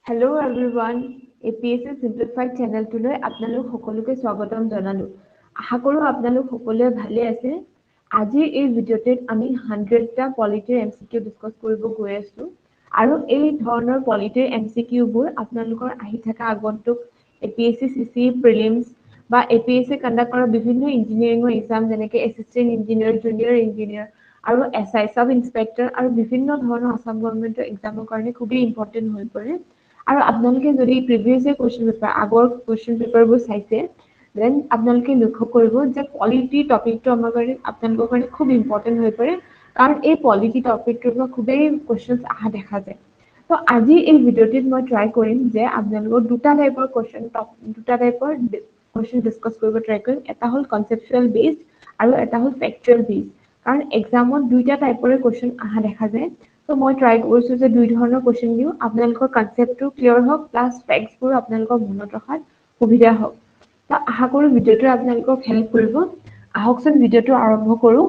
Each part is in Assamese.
Hello everyone, APSC Simplified channel লৈ আপোনালোক সকলোকে স্বাগতম জনালো। আশা কৰো আপোনালোক সকলোৱে ভালে আছে। আজি এই ভিডিঅ'টোত আমি 100টা পলিটিৰ MCQ ডিসকাস কৰিব গৈ আছো আৰু এই ধৰণৰ পলিটিৰ MCQ বোৰ আপোনালোকৰ আহি থকা আগন্তুক APSC CC প্ৰিলিমছ বা APSC কণ্ডাক্ট কৰা বিভিন্ন ইঞ্জিনিয়াৰিংৰ এক্সাম যেনেকৈ এছিষ্টেণ্ট ইঞ্জিনিয়াৰ, জুনিয়ৰ ইঞ্জিনিয়াৰ আৰু SI সাব ইন্সপেক্টৰ আৰু বিভিন্ন ধৰণৰ আসাম গভৰ্ণমেণ্টৰ এক্সামৰ কাৰণে খুবেই ইম্পৰ্টেন্ট হৈ পৰে। আৰু আপোনালোকে যদি প্ৰিভিয়াছ ইয়াৰ কোৱেশ্চন পেপাৰ আগৰ কোৱেশ্চন পেপাৰবোৰ চাইছে দেন আপোনালোকে লক্ষ্য কৰিব যে পলিটি টপিকটো আমাৰ কাৰণে আপোনালোকৰ কাৰণে খুব ইম্পৰ্টেন্ট হৈ পৰে কাৰণ এই পলিটি টপিকটোৰ পৰা খুবেই কোৱেশ্চনছ আহা দেখা যায়। তো আজি এই ভিডিঅ'টোত মই ট্ৰাই কৰিম যে আপোনালোকৰ দুটা টাইপৰ কোৱেশ্চন ডিসকাস কৰিব ট্ৰাই কৰিম। এটা হ'ল কনচেপচুৱেল বেছড আৰু এটা হ'ল ফেক্টুৱেল বেছড। কাৰণ এক্সামত দুইটা টাইপৰে কোৱেশ্চন আহা দেখা যায়। তো মই ট্ৰাই কৰিছো যে দুই ধৰণৰ কোৱেশ্চন দিও আপোনালোকৰ কনসেপ্টটো ক্লিয়াৰ হওক প্লাস ফ্যাক্টছবোৰ আপোনালোকৰ মনত ৰখাত সুবিধা হওক। তো আশা কৰো ভিডিঅ'টো আপোনালোকক হেল্প কৰিব। আহকচোন ভিডিঅ'টো আৰম্ভ কৰো।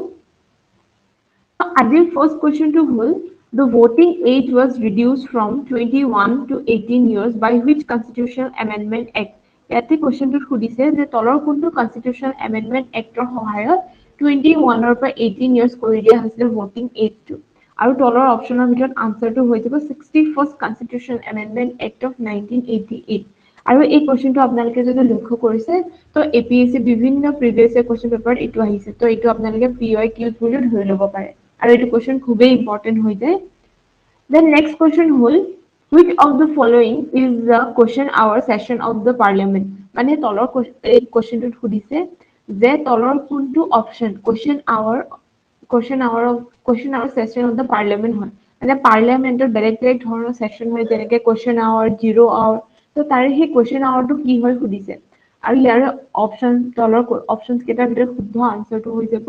আজিৰ ফাৰ্ষ্ট কোৱেশ্চনটো হ'ল the voting age was reduced from 21 to 18 years by which constitutional amendment act? ইয়াতে কোৱেশ্চনটো সুধিছে যে তলৰ কোনটো কনস্টিটিউশনাল এমেন্ডমেন্ট এক্টৰ সহায়ত 21 ৰ পৰা 18 ইয়াৰ্স কৰি দিয়া হৈছিল ভোটিং এজটো। আৰু তলৰ অপচনৰ ভিতৰত আনসাৰটো হৈ যাব 61st constitutional amendment act of 1988। আৰু এই কোৱেশ্চনটো আপোনালোকে যদি লক্ষ্য কৰিছে তো APSC বিভিন্ন প্ৰিভিয়াছ ইয়াৰ কোৱেশ্চন পেপাৰত এইটো আহিছে। তো এইটো আপোনালোকে PYQ বুলি ধৰি ল'ব পাৰে। আৰু এইটো কোৱেশ্চন খুবেই ইম্পৰ্টেন্ট হৈ যায়। The next question হ'ল which of the following is the question hour session of the parliament? মানে তলৰ এই কোৱেশ্চনটো সুধিছে যে তলৰ কোনটো option question hour session of the parliament হয়। মানে পাৰ্লিয়ামেন্টৰ বেলেগ বেলেগ ধৰণৰ সেশন হয় যেনেকৈ question hour, 0 hour। তো তাৰে সেই question hourটো কি হয় সুধিছে। আৰু ইয়াৰ অপচন তলৰ অপচনছ কেইটাৰ ভিতৰত শুদ্ধ আনসাৰটো হৈ যাব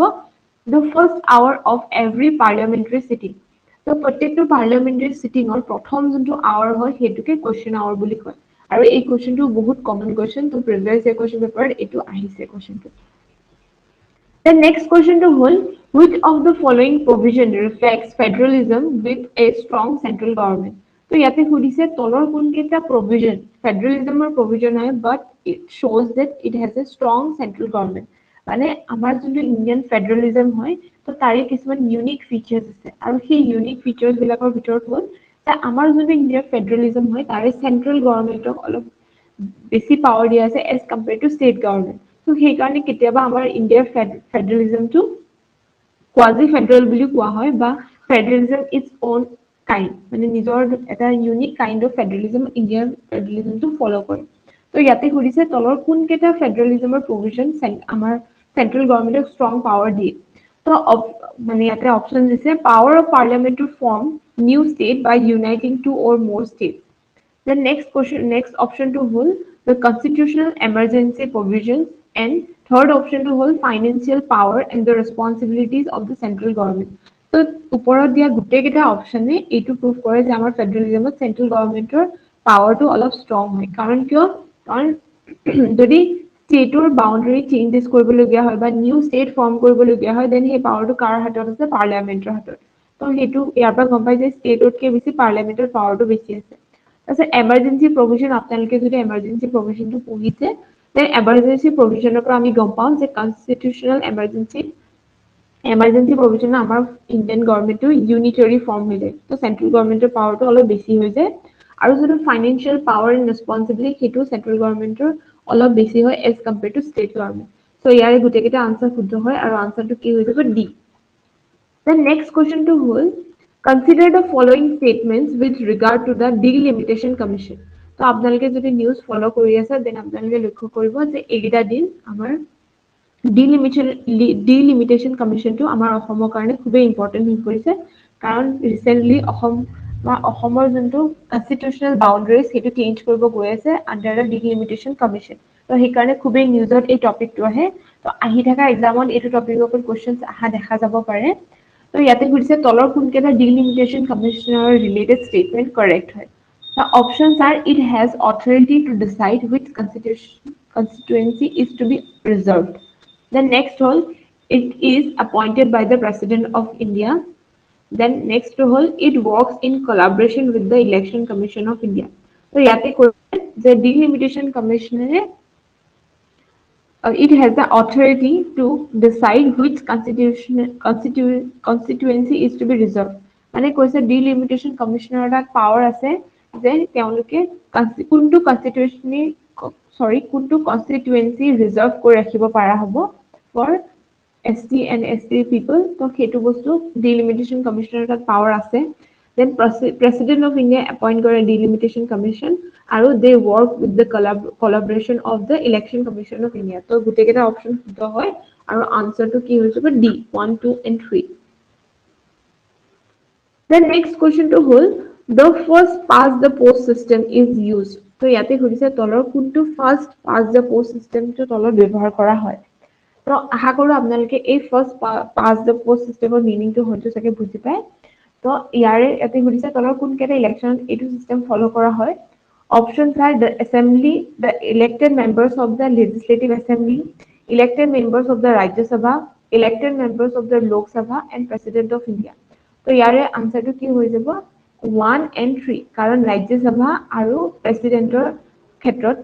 the first hour of every parliamentary sitting। তো প্ৰত্যেকটো পাৰ্লিয়ামেন্টাৰী সিটিংৰ প্ৰথম যোনটো আৱাৰ হয় সেইটোকে কোৱেশ্চন আৱাৰ বুলি কয়। আৰু এই কোৱেশ্চনটো বহুত কমন কোৱেশ্চন। তো প্ৰিভিয়াছ ইয়াৰ কোৱেশ্চন পেপাৰত এইটো আহিছে কোৱেশ্চনটো। The next question to hold which of the following provision reflects federalism with a strong central government? So ইয়াতে সুধিছে তলৰ কোনকেইটা provision federalismৰ provision হয় but it shows that it has a strong central government। মানে আমাৰ যোনটো ইণ্ডিয়ান ফেডাৰেলিজম হয় তো তাৰে কিছুমান ইউনিক ফিচাৰ্স আছে আৰু সেই ইউনিক ফিচাৰ্স বিলাকৰ ভিতৰত হ'ল যে আমাৰ যোনটো ইণ্ডিয়াৰ ফেডাৰেলিজম হয় তাৰে চেন্ট্ৰেল গভৰ্ণমেন্টক অলপ বেছি পাৱাৰ দিয়া আছে as compare to state government. তো সেইকাৰণে কেতিয়াবা আমাৰ ইণ্ডিয়াৰ ফেডাৰেলিজমটো কোৱাজি ফেডাৰেল বুলি কোৱা হয় বা ফেডাৰেলিজম ইটস ওন কাইণ্ড মানে নিজৰ এটা ইউনিক কাইণ্ড অফ ফেডাৰেলিজম ইণ্ডিয়াৰ ফেডাৰেলিজমটো ফলো কৰে। তো ইয়াতে সুধিছে তলৰ কোনকেইটা ফেডাৰেলিজমৰ প্ৰভিজন আমাৰ চেন্ট্ৰেল গভৰ্ণমেন্টক ষ্ট্ৰং পাৱাৰ দিয়ে। তো মানে ইয়াতে অপচন দিছে power of parliament to form new state by uniting two or more state. The next option to hold the constitutional emergency provisions and third option to hold financial power and the responsibilities of the central government. So ওপৰত দিয়া গোটেইকেইটা অপচনে এইটো প্ৰুভ কৰে যে আমাৰ ফেডাৰেলিজমত চেন্ট্ৰেল গভৰ্ণমেন্টৰ পাৱাৰটো অলপ ষ্ট্ৰং হয়। কাৰণ কিয় কাৰণ যদি ষ্টেটৰ বাউণ্ডাৰী চেঞ্জেছ কৰিবলগীয়া হয় বা নিউ ষ্টেট ফৰ্ম কৰিবলগীয়া হয় দেন সেই পাৱাৰটো কাৰ হাতত আছে পাৰ্লিয়ামেন্টৰ হাতত। তো সেইটো ইয়াৰ পৰা গম পাই যে ষ্টেটতকৈ বেছি পাৰ্লিয়ামেন্টৰ পাৱাৰটো বেছি আছে। তাৰপিছত এমাৰ্জেঞ্চি প্ৰভিজন আপোনালোকে যদি এমাৰ্জেঞ্চি প্ৰভিজনটো পঢ়িছে দেন এমাৰ্জেঞ্চি প্ৰভিজনৰ পৰা আমি গম পাওঁ যে কনষ্টিটিউচনেল এমাৰ্জেঞ্চি প্ৰভিজনৰ আমাৰ ইণ্ডিয়ান গভৰ্ণমেন্টটো ইউনিটাৰী ফৰ্ম হৈ যায়। তো চেন্ট্ৰেল গভৰ্ণমেন্টৰ পাৱাৰটো অলপ বেছি হৈ যায় আৰু যিটো financial power and responsibility central চেন্ট্ৰেল গভৰ্ণমেন্টৰ অলপ বেছি হয় as compare to state government. So ইয়াৰে গোটেইকেইটা আনসাৰ শুদ্ধ হয় আৰু আনসাৰটো কি হৈ যাব D. The next question to hold consider the following statements with regard to the delimitation commission। তো আপোনালোকে যদি নিউজ ফলো কৰি আছে দেন আপোনালোকে লক্ষ্য কৰিব যে এইকেইটা দিন আমাৰ ডিলিমিটেশন কমিশনটো আমাৰ অসমৰ কাৰণে খুবেই ইম্পৰ্টেন্ট হৈ পৰিছে। কাৰণ ৰিসেন্টলি অসমৰ যোনটো কনষ্টিটিউচনেল বাউণ্ডাৰীজ সেইটো চেঞ্জ কৰিব গৈ আছে আণ্ডাৰ দ্য ডিলিমিটেশন কমিশন। তো সেইকাৰণে খুবেই নিউজত এই টপিকটো আহে। তো আহি থকা এক্সামত এইটো টপিকৰ ওপৰত কোৱেশ্চনছ আহা দেখা যাব পাৰে। তো ইয়াতে সুধিছে তলৰ কোনকেইটা ডিলিমিটেশন কমিশনৰ ৰিলেটেড ষ্টেটমেন্ট কাৰেক্ট হয়। The options are it has authority to decide which constituency is to be preserved. The next one, it is appointed by the President of India. Then next whole, it works in collaboration with the Election Commission of India. তো ইয়াতে কৈছে যে delimitation কমিশনাৰে it has the authority to decide which constituency is to be reserved. মানে কৈছে ডিলিমিটেশন কমিশনাৰৰ তাত পাৱাৰ আছে যে তেওঁলোকে কোনটো কনস্টিটুৱেন্সি ৰিজাৰ্ভ কৰি ৰাখিব পৰা হ'ব for ST and ST people. তো সেইটো বস্তু ডিলিমিটেশন কমিশনাৰৰ তাত পাৱাৰ আছে। Then President of India appoint কৰে delimitation commission আৰু they work with the collaboration of the Election Commission of India. তো গোটেইকেইটা অপশ্যন শুদ্ধ হয় আৰু আনসাৰটো কি হৈ যাব D 1 2 and 3. The next question to হ'ল the first past the post system is used. তো ইয়াতে সুধিছে তলৰ কোনটো first past the post system টো তলত ব্যৱহাৰ কৰা হয়। তো আশা কৰো আপোনালোকে এই first past the post system ৰ মিনিংটো হয়তো চাগে বুজি পায়। তো ইয়াৰে ইয়াতে সুধিছে তলৰ কোনকেইটা ইলেকশ্যনত এইটো চিষ্টেম ফলো কৰা হয়। Options are the assembly, the elected members of the legislative assembly, elected members of the Rajya Sabha, elected members of the Lok Sabha and President of India. তো ইয়াৰে আনসাৰটো কি হৈ যাব 1 and 3 কাৰণ Rajya Sabha আৰু প্ৰেসিডেন্টৰ ক্ষেত্ৰত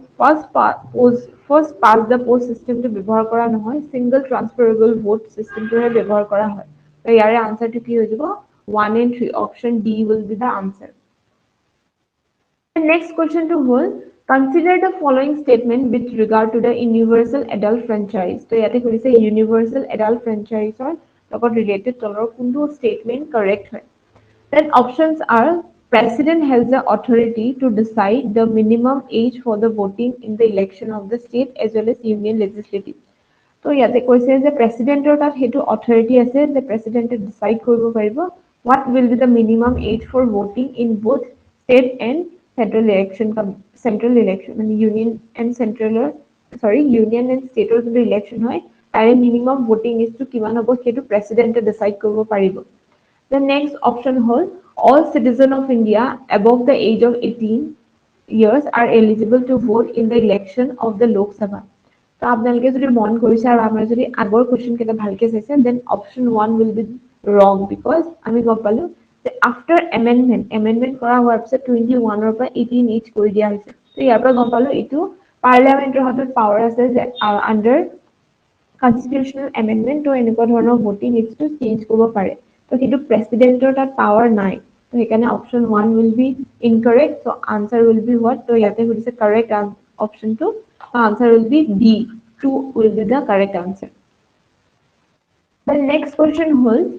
first past the post systemটো ব্যৱহাৰ কৰা নহয় single transferable vote systemটোহে ব্যৱহাৰ কৰা হয়। তো ইয়াৰে আনসাৰটো কি হৈ যাব 1 and 3 option D will be the answer. The next question to hold consider the following statement with regard to the universal adult franchise. So yate kudise universal adult franchise or লগত related তলৰ কোনটো statement correct হয়। Then options are President has the authority to decide the minimum age for the voting in the election of the state as well as union legislative. তো ইয়াতে কৈছে যে প্ৰেসিডেন্টৰ তাত হেতু অথৰিটি আছে যে প্ৰেসিডেন্টে ডিসাইড কৰিব পাৰিব what will be the minimum age for voting in both state and central election মানে union and state ৰ যদি election হয় তাৰে minimum voting age টো কিমান হ'ব হেতু প্ৰেসিডেন্টে ডিসাইড কৰিব পাৰিব। The next option হ'ল all citizens of India above the age of 18 years are eligible to vote in the election of the Lok Sabha. তো আপোনালোকে যদি মন কৰিছে আৰু আমাৰ যদি আগৰ কোৱেশ্চন কেইটা ভালকে চাইছে then option 1 will be wrong because আমি গম পালো যে after amendment কৰা হোৱাৰ পিছত 21 ৰ পৰা 18 এজ কৰি দিয়া হৈছে। তো ইয়াৰ পৰা গম পালো এইটো পাৰ্লিয়ামেন্টৰ হাতত পাৱাৰ আছে যে আন্ডাৰ কনস্টিটিউশনাল এমেন্ডমেন্ট তো এনেকুৱা ধৰণৰ ভোটিং এজটো চেঞ্জ কৰিব পাৰে। তো কিন্তু প্ৰেসিডেন্টৰ তাত পাৱাৰ নাই। তো সেইকাৰণে option 1 will be incorrect. So answer will be what? তো ইয়াতে সুধিছে correct option 2. The answer will be D. 2 will be the correct answer. The next question holds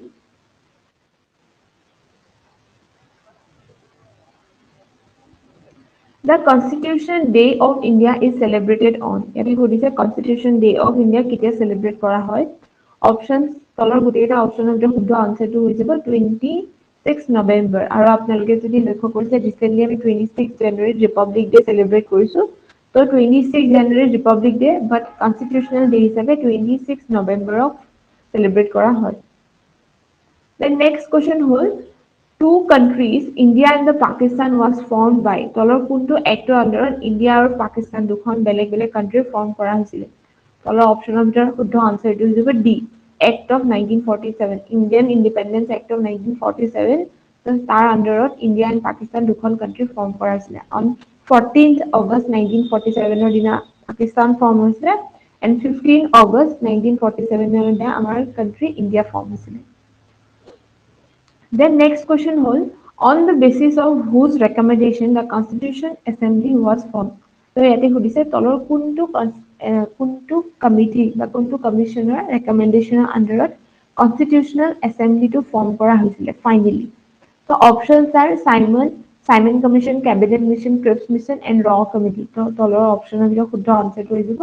the Constitution Day of India is celebrated on. ইয়াতে সুধিছে Constitution Day of India কেতিয়া celebrate কৰা হয়। Options তলৰ গোটেইটা অপচনৰ ভিতৰত শুদ্ধ আনসাৰটো হৈ যাব 26 নৱেম্বৰ আৰু আপোনালোকে যদি লক্ষ্য কৰিছে ৰিসেন্টলি আমি 26 জানুৱাৰীত ৰিপাব্লিক ডে সেলিব্ৰেট কৰিছো। তো 26 জানুৱাৰী ৰিপাব্লিক ডে বাট কনস্টিটিউশনাল ডে হিচাপে 26 নৱেম্বৰক সেলিব্ৰেট কৰা হয়। The next question হ'ল two countries India and the Pakistan was formed by তলৰ কোনটো এক্টৰ আন্ডাৰত ইণ্ডিয়া আৰু পাকিস্তান দুখন বেলেগ বেলেগ কান্ট্ৰি ফৰ্ম কৰা হৈছিল। তলৰ অপচনৰ ভিতৰত শুদ্ধ আনসাৰটো হৈ যাব D Act of 1947 Indian Independence Act of 1947 তাৰ আন্ডাৰত ইণ্ডিয়া এণ্ড পাকিস্তান দুখন কান্ট্ৰি ফৰ্ম কৰা হৈছিল। On 14th August 1947 ৰ দিনা পাকিস্তান ফৰ্ম হৈছিল and 15 August 1947 ৰ দিনা আমাৰ কান্ট্ৰি ইণ্ডিয়া ফৰ্ম হৈছিল। Then next question হ'ল on the basis of whose recommendation the Constitution Assembly was formed. তো ইয়াতে সুধিছে তলৰ কোনটো কমিটি বা কোনটো কমিশনৰ ৰেকমেন্ডেশনৰ আন্ডাৰত কনস্টিটিউশনাল এসেম্বলিটো ফৰ্ম কৰা হৈছিল ফাইনালি। তো options are Simon Commission, Cabinet Mission, Cripps Mission and Raw Committee. তো তলৰ অপশনৰ ভিতৰত শুদ্ধ আনসাৰটো হৈ যাব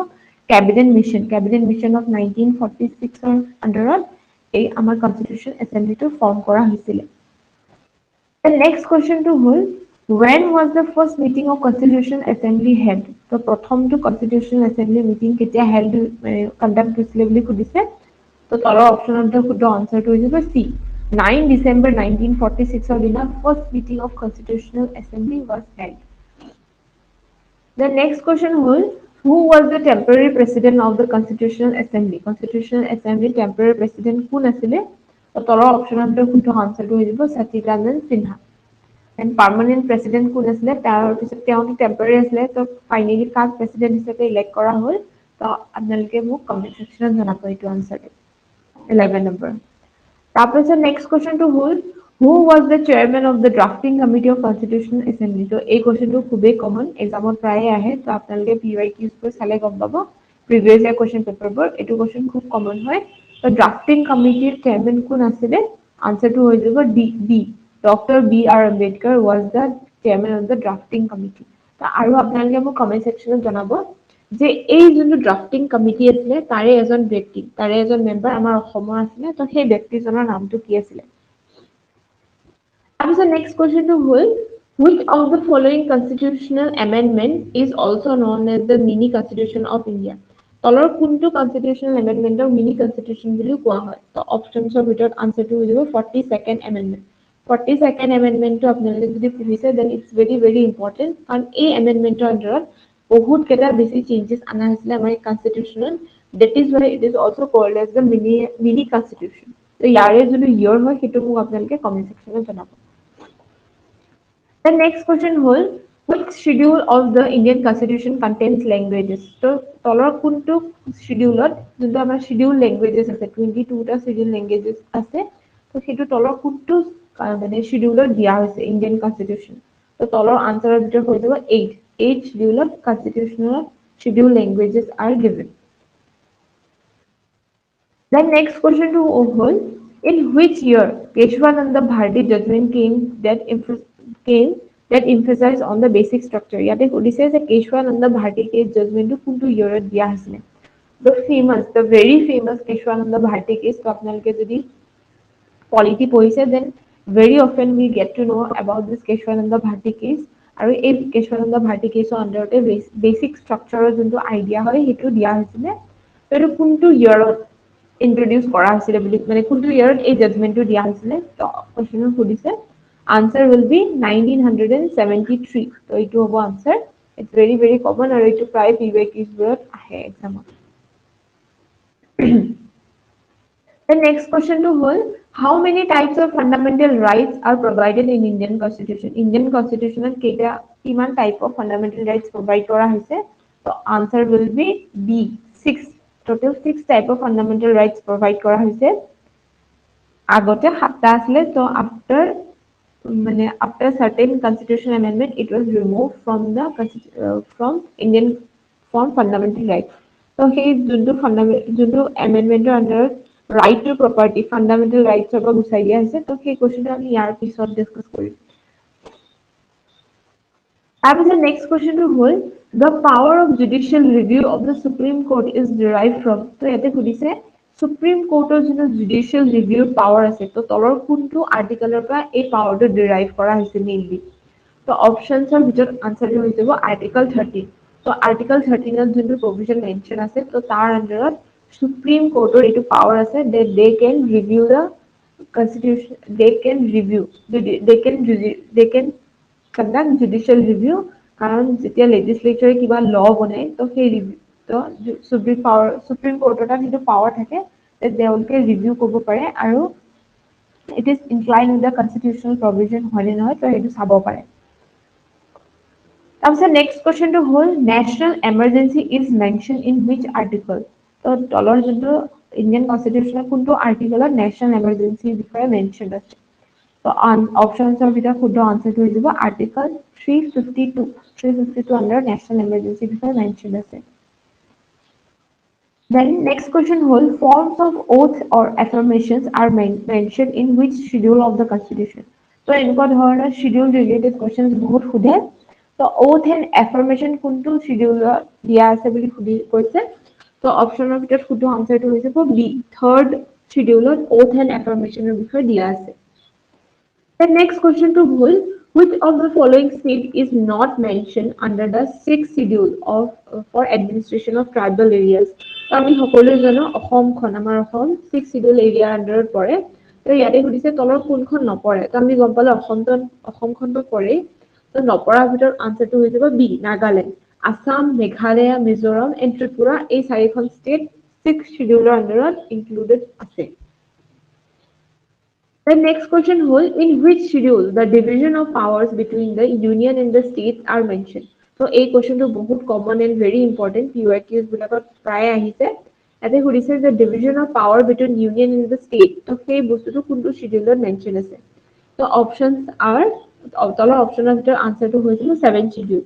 Cabinet Mission of 1946 ৰ আন্ডাৰত এই আমাৰ কনস্টিটিউশন এসেম্বলিটো ফৰ্ম কৰা হৈছিল। The next question to hold when was the first meeting of Constitutional Assembly held? তো প্ৰথমটো Constitutional Assembly meeting কেতিয়া held conduct হৈছিল বুলি সুধিছে। তো তলৰ অপচনৰ ভিতৰত শুদ্ধ আনসাৰটো হৈ যাব C 9 December 1946 ৰ দিনা first meeting of Constitutional Assembly was held. The next question হ'ল who was the temporary president of the Constitutional Assembly? Constitutional Assembly temporary president কোন আছিলে? তো তলৰ অপচনৰ ভিতৰত শুদ্ধ আনসাৰটো হৈ যাব Sachidananda Sinha. And permanent president কোন আছিলে, তাৰপিছত তেওঁটো টেম্পৰাৰী আছিলে, তো ফাইনেলি কাক প্ৰেচিডেণ্ট হিচাপে ইলেক্ট কৰা হ'ল, তো আপোনালোকে মোক কমেণ্ট ছেকশ্যনত জনাব এইটো আনচাৰটো 11 নম্বৰ। তাৰপিছত নেক্সট কুৱেশ্যনটো হ'ল who was the chairman of the drafting committee of constitutional assembly. তো এই কুৱেশ্যনটো খুবেই কমন, এক্সামত প্ৰায়ে আহে, তো আপোনালোকে PYQবোৰ চালে গম পাব প্ৰিভিয়াছ ইয়াৰ কুৱেশ্যন পেপাৰবোৰ, এইটো কুৱেশ্যন খুব কমন হয়। তো ড্ৰাফটিং কমিটিৰ চেয়াৰমেন কোন আছিলে, আনচাৰটো হৈ যাব B doctor B.R. Ambedkar was the chairman of the drafting committee. আৰু আপোনালোকে মোক কমেণ্ট ছেকশ্যনত জনাব যে এই যোনটো ড্ৰাফটিং কমিটি আছিলে তাৰে এজন ব্যক্তি, তাৰে এজন মেম্বাৰ আমাৰ অসমৰ আছিলে, তো সেই ব্যক্তিজনৰ নামটো কি আছিলে। তাৰপিছত নেক্সট কুৱেশ্যনটো হ'ল which of the following constitutional amendment is also known as the mini constitution of India? তলৰ কোনটো কনষ্টিটিউচনেল এমেণ্ডমেণ্টক মিনি কনষ্টিটিউচন বুলিও কোৱা হয়। তো অপশ্যনছৰ ভিতৰত আনচাৰটো হৈ যাব 42nd এমেণ্ডমেণ্ট। 42nd এমেণ্ডমেণ্টটো আপোনালোকে যদি পঢ়িছে then it's very very important, কাৰণ এই এমেণ্ডমেণ্টৰ আণ্ডাৰত বহুত কেইটা বেছি চেঞ্জেছ অনা হৈছিলে আমাৰ কনষ্টিটিউচনত। That is why it is also called as the mini constitution. তো ইয়াৰে যোনটো ইয়েৰ হয় সেইটো মোক আপোনালোকে কমেণ্ট ছেকশ্যনত জনাব। The next question হ'ল which schedule of the Indian Constitution contains languages? তো তলৰ কোনটো শিডিউলত যোনটো আমাৰ শিডিউল লেংগুৱেজেছ আছে 22টা শিডিউল লেংগুৱেজেছ আছে, তো সেইটো তলৰ কোনটো মানে শিডিউলত দিয়া হৈছে ইণ্ডিয়ান কনষ্টিটিউচন। তো তলৰ আনচাৰৰ ভিতৰত হৈ যাব 8 শিডিউলত constitutional schedule languages are given. Then next question to হ'ল in which year Keshwananda Bharati judgment came that emphasized on the basic structure? ইয়াতে সুধিছে যে Keshwananda Bharati case judgmentটো কোনটো yearত দিয়া হৈছিলে। the very famous Keshwananda Bharati case, তো আপোনালোকে যদি polity পঢ়িছে then very often we get to know about this Keshwananda Bharati case, আৰু এই Keshwananda Bharati case আণ্ডাৰতে বেসিক স্ট্ৰাকচাৰৰ যোনটো আইডিয়া হয় সেইটো দিয়া হৈছিলে। তো এইটো কোনটো yearত introduce কৰা হৈছিলে বুলি মানে কোনটো ইয়াৰত এই জাজমেন্টটো দিয়া হৈছিলে, তো কোৱেশ্চন সুধিছে আনসাৰ will be 1973। তো এইটো হ'ব answer. It's very very common আৰু এইটো প্ৰায় PYQs বোৰত আহে এক্সামত। The next question to হ'ল how many types of fundamental rights are provided in Indian Constitution? Indian Constitution কেইটা কিমান type of fundamental rights provide কৰা হৈছে, তো answer will be B 6। total 6 type of fundamental rights provide করা হয়েছে। আগতে 7টা আসলে, তো after certain constitutional amendment it was removed from the from Indian from fundamental rights। তো সেই যোনটো amendmentor under right to property fundamental rights পৰা গুচাই দিয়া হৈছে। তো সেই কোৱেশ্চনটো আমি ইয়াৰ পিছত ডিসকাস কৰিম। তাৰপিছত next question টো হ'ল the power of judicial review of the Supreme Court is derived from। তো ইয়াতে সুধিছে সুপ্ৰিম কোৰ্টৰ যোনটো জুডিশিয়েল ৰিভিউ পাৱাৰ আছে, তো তলৰ কোনটো আৰ্টিকেলৰ পৰা এই পাৱাৰটো ডিৰাইভ কৰা হৈছে মেইনলি। তো অপশ্যনছৰ ভিতৰত আনসাৰটো হৈ যাব আৰ্টিকল 13। তো আৰ্টিকল 13ত যোনটো প্ৰভিজন মেনশ্যন আছে, তো তাৰ আণ্ডাৰত সুপ্ৰিম কোৰ্টৰ এইটো পাৱাৰ আছে that they can review the constitution, they can conduct judicial review। কাৰণ যেতিয়া লেজিসলেচাৰে কিবা ল বনায় তো সেই ৰিভিউ তো সুপ্ৰিম কোৰ্টৰ তাত সেইটো পাৱাৰ থাকে যে তেওঁলোকে ৰিভিউ কৰিব পাৰে আৰু it is inclined with the constitutional provision হয় নে নহয়, তো সেইটো চাব পাৰে। তাৰপিছত নেক্সট কুৱেশ্চনটো হ'ল national emergency is mention in which article. তো তলৰ যোনটো ইণ্ডিয়ান কনষ্টিটিউচনৰ কোনটো আৰ্টিকলত নেশ্যনেল এমাৰ্জেঞ্চিৰ বিষয়ে মেনশ্যন আছে। তো অপশ্যনছৰ ভিতৰত শুদ্ধ আনসাৰটো হৈ যাব আৰ্টিকল 352 আণ্ডাৰ নেশ্যনেল এমাৰ্জেঞ্চিৰ বিষয়ে মেনশ্যন আছে। Then next question হ'ল forms of oath or affirmations are mentioned in which schedule of the constitution। তো এনেকুৱা ধৰণৰ schedule related questions বহুত সোধে। তো oath and affirmation কোনটো schedule দিয়া আছে বুলি কৈছে। তো অপশ্যনৰ ভিতৰত শুদ্ধ আনসাৰটো হৈ যাব B 3rd schedule oath and affirmation বিষয়ে দিয়া আছে। The next question to হ'ল which of the following state is not mentioned under the 6th schedule of for administration of tribal areas। তো আমি সকলোৱে জানো অসমখন আমাৰ অসম 6th schedule area আণ্ডাৰত পৰে। তো ইয়াতে সুধিছে তলৰ কোনখন নপৰে, তো আমি গম পালো অসমখনটো পৰে। তো নপৰাৰ ভিতৰত আনসাৰটো হৈ যাব বি নাগালেণ্ড। আসাম, মেঘালয়, মিজোৰাম এণ্ড ত্ৰিপুৰা এই চাৰিখন ষ্টেট 6th scheduleৰ আণ্ডাৰত ইনক্লুডেড আছে। The next question was in which schedule the division of powers between the union and the states are mentioned. So a question to बहुत common and very important PYQs বিলাকত প্ৰায় আহিছে এতে সুধিছে the division of power between union and the state তো সেই বস্তুটো কোনটো schedule mention আছে so options are তলৰ অপচনৰ ভিতৰত আনসাৰটো হৈছিল 7 schedule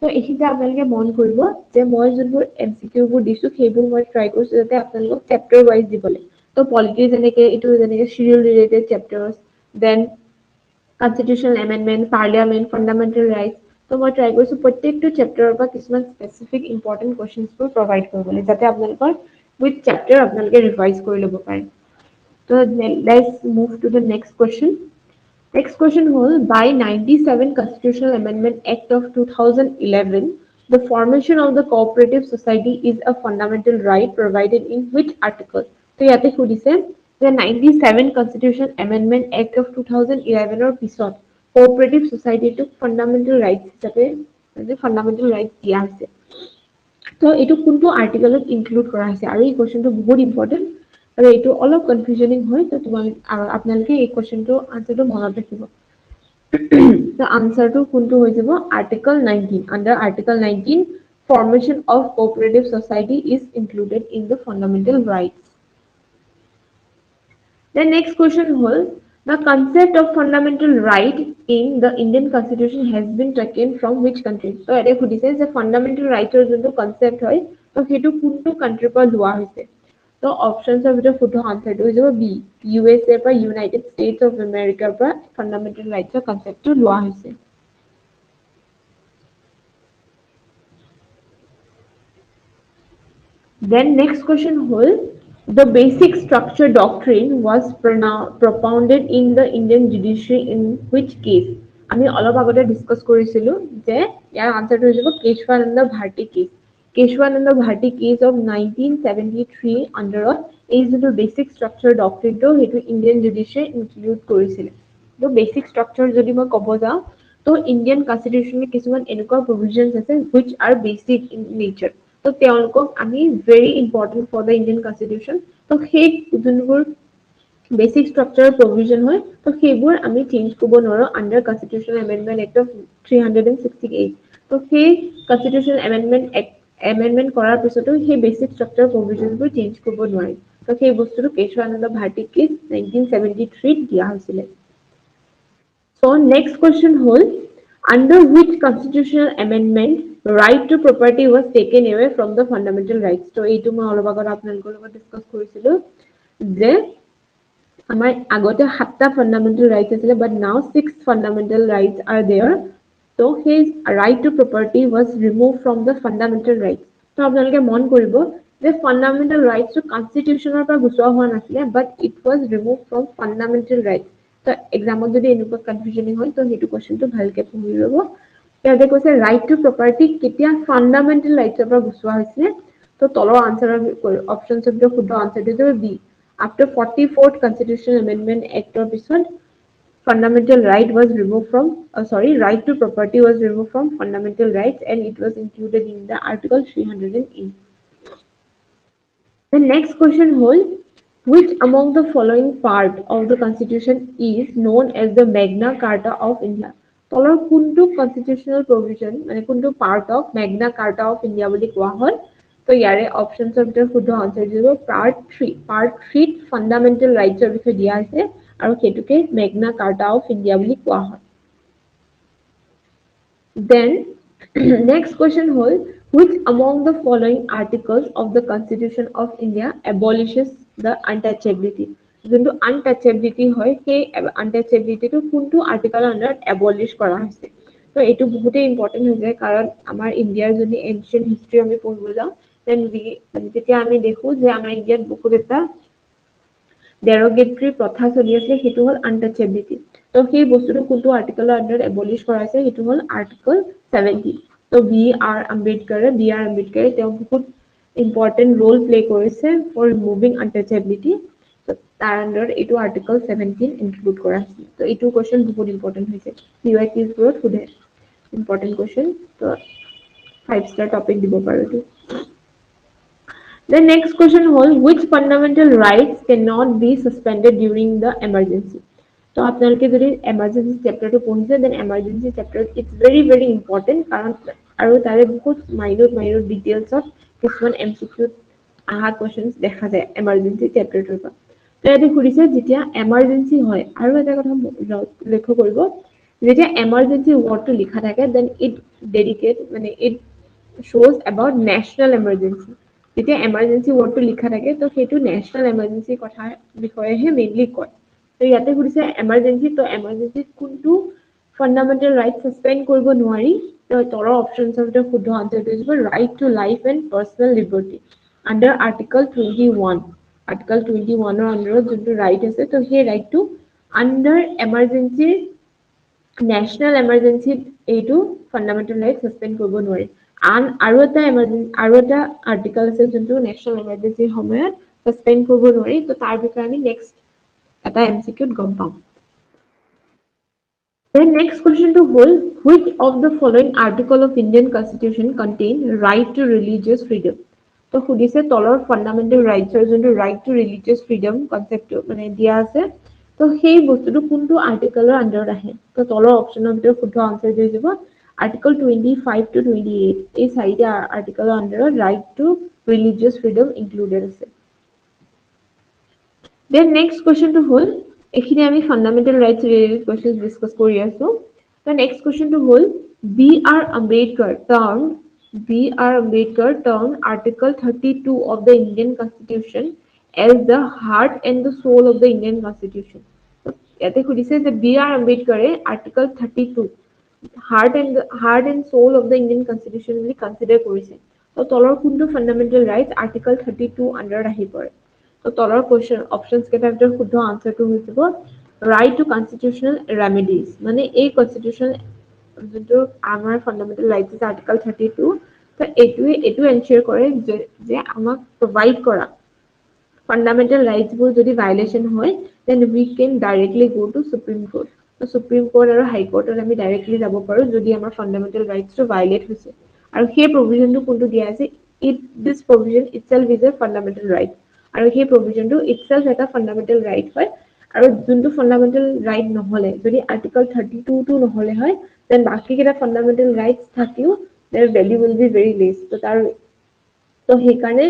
তো এইখিনিতে আপোনালোকে মন কৰিব যে মই যোনবোৰ এমসিকিউ বোৰ দিছো সেইবোৰ মই ট্ৰাই কৰিছো যাতে আপোনালোকক চেপ্টাৰ ওয়াইজ দিবলৈ তো পলিটি যেনেকে ইটো যেনেকে schedule related chapters then constitutional amendment parliament fundamental rights তো মই ট্ৰাই কৰিছো প্ৰত্যেকটো চেপ্টাৰৰ পৰা কিছুমান স্পেসিফিক ইম্পৰ্টেন্ট কোৱেশ্চনছবোৰ প্ৰভাইড কৰিবলৈ যাতে আপোনালোকৰ উইথ চেপ্টাৰ আপোনালোকে ৰিভাইজ কৰি ল'ব পাৰে তো let's move to the next question Next question was by 97 Constitutional Amendment Act of 2011, the formation of the cooperative society is a fundamental right provided in which article? So ইয়াতে সুধিছে the 97 Constitutional Amendment Act of 2011 or পিছত cooperative society to fundamental rights হিচাপে fundamental rights দিয়া হৈছে তো এইটো কোনটো আৰ্টিকেলত ইনক্লুড কৰা হৈছে আৰু এই কোৱেশ্চনটো বহুত ইম্পৰ্টেন্ট আৰু এইটো অলপ কনফিউজনিং হয় তো তোমালোকে আপোনালোকে এই কোৱেশ্চনটো আনসাৰটো মনত ৰাখিব the answer to kuntu হৈ যাব article 19 under article 19 formation of cooperative society is included in the fundamental rights the next question was the concept of fundamental right in the Indian constitution has been taken from which country so এতে সুধিছে যে fundamental rights er যোনটো concept হয় তো হেতু কোনটো country পৰা লোৱা হৈছে তো অপশনস অফ the শুদ্ধ আনসাৰটো হৈ যাব বি USA পৰা ইউনাইটেড ষ্টেটছ অফ আমেৰিকাৰ পৰা ফান্ডামেন্টাল ৰাইটছৰ কনসেপ্টটো লোৱা হৈছে Then next question was the basic structure doctrine was propounded in the Indian judiciary in which case? আমি অলপ আগতে ডিসকাস কৰিছিলো যে ইয়াৰ আনসাৰটো হৈ যাব Kesavananda Bharati case Kesavananda Bharati case of 1973 আন্ডাৰত এই যোনটো বেসিক স্ট্ৰাকচাৰ ডক্ট্ৰিনটো হেতু ইন্ডিয়ান জুডিশিয়াৰী ইনক্লুড কৰিছিল তো বেসিক স্ট্ৰাকচাৰ যদি মই ক'ব যাওঁ তো ইন্ডিয়ান কনস্টিটিউশনে কিছুমান এনেকুৱা প্ৰভিজনছ আছে which are basic in nature তো তেওঁলোকক আমি very important for the Indian constitution তো সেই যোনবোৰ বেসিক স্ট্ৰাকচাৰ প্ৰভিজন হয় তো সেইবোৰ আমি চেঞ্জ কৰিব নোৱাৰো under constitutional amendment act of 368 তো সেই কনস্টিটিউশনাল এমেন্ডমেন্ট কৰাৰ পিছতো সেই বেসিক স্ট্ৰাকচাৰ প্ৰভিজনবোৰ চেঞ্জ কৰিব নোৱাৰি তো সেই বস্তুটো কেশৱানন্দ ভাৰতী কেছ 1973 দিয়া হৈছিল So next question হ'ল under which constitutional amendment right to property was taken away from the fundamental rights তো এইটো মই অলপ আগত আপোনালোকৰ লগত ডিসকাস কৰিছিলো যে আমাৰ আগতে 7টা ফান্ডামেন্টাল ৰাইটস আছিল but now 6 fundamental rights are there so his right to property was removed from the fundamental rights তো আপোনালোকে মন কৰিব যে fundamental rights to constitutional পৰা গুচোৱা হোৱা নাছিলে but it was removed from fundamental rights তো এক্সামত যদি এনেকুৱা কনফিউজনিং হয় তো হেতু কোৱেশ্চনটো ভালকে পঢ়ি ল'ব ইয়াতে কৈছে ৰাইট টু প্ৰপাৰ্টি কেতিয়া ফান্ডামেন্টাল ৰাইটছৰ পৰা গুচোৱা হৈছিলে তো তলৰ আনসাৰৰ অপচনছ অফ শুদ্ধ আনসাৰটো হ'ব B after 44th constitutional amendment act or পিছত fundamental right was removed from right to property was removed from fundamental rights and it was included in the article 308 the next question was which among the following part of the constitution is known as the Magna Carta of India তলৰ কোনটো কনস্টিটিউশনাল প্ৰভিজন মানে কোনটো part of Magna Carta of India বুলি কোৱা হয় তো ইয়াৰে অপচনছ অফ the শুদ্ধ আনসাৰ দিব পাৰ্ট 3 ফান্ডামেন্টাল ৰাইটছৰ বিষয়ে দিয়া আছে আৰু হেতুকে Magna Carta of India বুলি কোৱা হয় then next question হ'ল which among the following articles of the Constitution of India abolishes the untouchability যোনটো untouchability হয় সেই untouchability টো কোনটো আৰ্টিকেলৰ আন্ডাৰত এবলিশ কৰা হৈছে তো এইটো বহুতে ইম্পৰ্টেন্ট হৈ যায় কাৰণ আমাৰ ইণ্ডিয়াৰ যদি এনশিয়েন্ট হিষ্ট্ৰী আমি পঢ়িব যাওঁ দেন যেতিয়া আমি দেখো যে আমাৰ ইণ্ডিয়াত বহুত এটা derogatory প্ৰথা চলি আছে হেতু হল untouchability তো সেই বস্তুটো কোনটো আৰ্টিকেলৰ আন্ডাৰত এবলিশ কৰা হৈছে হেতু হল আৰ্টিকেল 70 তো বি.আৰ. আম্বেদকাৰে তেওঁ বহুত important role play কৰিছে for removing untouchability so তাৰ আন্ডাৰত এইটো আৰ্টিকেল 17 ইনক্লুড কৰা হৈছে তো এইটো কোৱেশ্চন বহুত ইম্পৰ্টেন্ট হৈছে PYQs বোৰত সোধে ইম্পৰ্টেন্ট কোৱেশ্চন তো 5 star টপিক দিব পাৰো তো The next question was which fundamental rights cannot be suspended during the emergency তো আপোনালোকে যদি এমাৰ্জেঞ্চি চেপ্টাৰটো পঢ়িছে then emergency chapter it's very important কাৰণ আৰু তাৰে বহুত মাইনৰ ডিটেইলছত কিছুমান MCQ আহা কুৱেশ্যনছ দেখা যায় এমাৰ্জেঞ্চি চেপ্টাৰটোৰ পৰা তো ইয়াতে সুধিছে যেতিয়া এমাৰ্জেঞ্চি হয় আৰু এটা কথা লক্ষ্য কৰিব যেতিয়া এমাৰ্জেঞ্চি ৱৰ্ডটো লিখা থাকে দেন ইট ডেডিকেট মানে it shows about national emergency যেতিয়া emergency word টো লিখা থাকে তো সেইটো national emergency কথা বিষয়েহে মেইনলি কয় তো ইয়াতে সুধিছে emergency তো emergency কোনটো fundamental right suspend কৰিব নোৱাৰি তো তলৰ অপচনছৰ ভিতৰত শুদ্ধ আনসাৰটো হৈছে right to life and personal liberty under article 21 article 21 ৰ আন্ডাৰত যোনটো right আছে তো সেই right টো under emergency national emergency এইটো fundamental right suspend কৰিব নোৱাৰি আৰু এটা আৰ্টিকেল আছে যোনটো নেশ্যনেল এমাৰ্জেঞ্চিৰ সময়ত সাসপেন্ড কৰিব নোৱাৰি তো তাৰ বিষয়ে আমি নেক্সট এটা এমসিকিউত গম পাম The next question to hold which of the following article of Indian Constitution contain right to religious freedom তো সুধিছে তলৰ ফান্ডামেন্টাল ৰাইটছৰ যোনটো right to religious freedom কনসেপ্টটো মানে দিয়া আছে তো সেই বস্তুটো কোনটো আৰ্টিকেলৰ আন্ডাৰত আহে তো তলৰ অপচনৰ ভিতৰত শুদ্ধ আনসাৰ দি দিব Article 25 to 28 এই চাৰিটা আৰ্টিকেলৰ আন্ডাৰত right to religious freedom included আছে Then next question to hold এখিনি আমি fundamental rights related questions discuss কৰি আছো The next question to hold B.R. Ambedkar termed Article 32 of the Indian Constitution as the heart and the soul of the Indian Constitution ইয়াতে সুধিছে যে B.R. Ambedkare Article 32 heart and soul of the Indian Constitution বুলি consider কৰিছে তো তলৰ কোনটো fundamental rights Article 32 under আহি পৰে তো তলৰ question options কেইটাৰ ভিতৰত শুদ্ধ আনসাৰটো হৈ যাব right to constitutional remedies মানে এই constitutional যোনটো আমাৰ fundamental rights আছে Article 32 তো এইটো ensure কৰে যে আমাক provide কৰা fundamental rights বোৰ যদি violation হয় then we can directly go to Supreme Court তো Supreme Court আৰু High Court আমি directly যাব পাৰো যদি আমাৰ fundamental rights টো violate হৈছে আৰু সেই provisionটো কোনটো দিয়া আছে this provision itself is a fundamental right আৰু সেই provisionটো itself এটা fundamental right হয় আৰু যোনটো fundamental right নহলে যদি article 32 টো নহলে হয় then বাকি কেইটা fundamental rights থাকিও their value will be very less তো সেইকাৰণে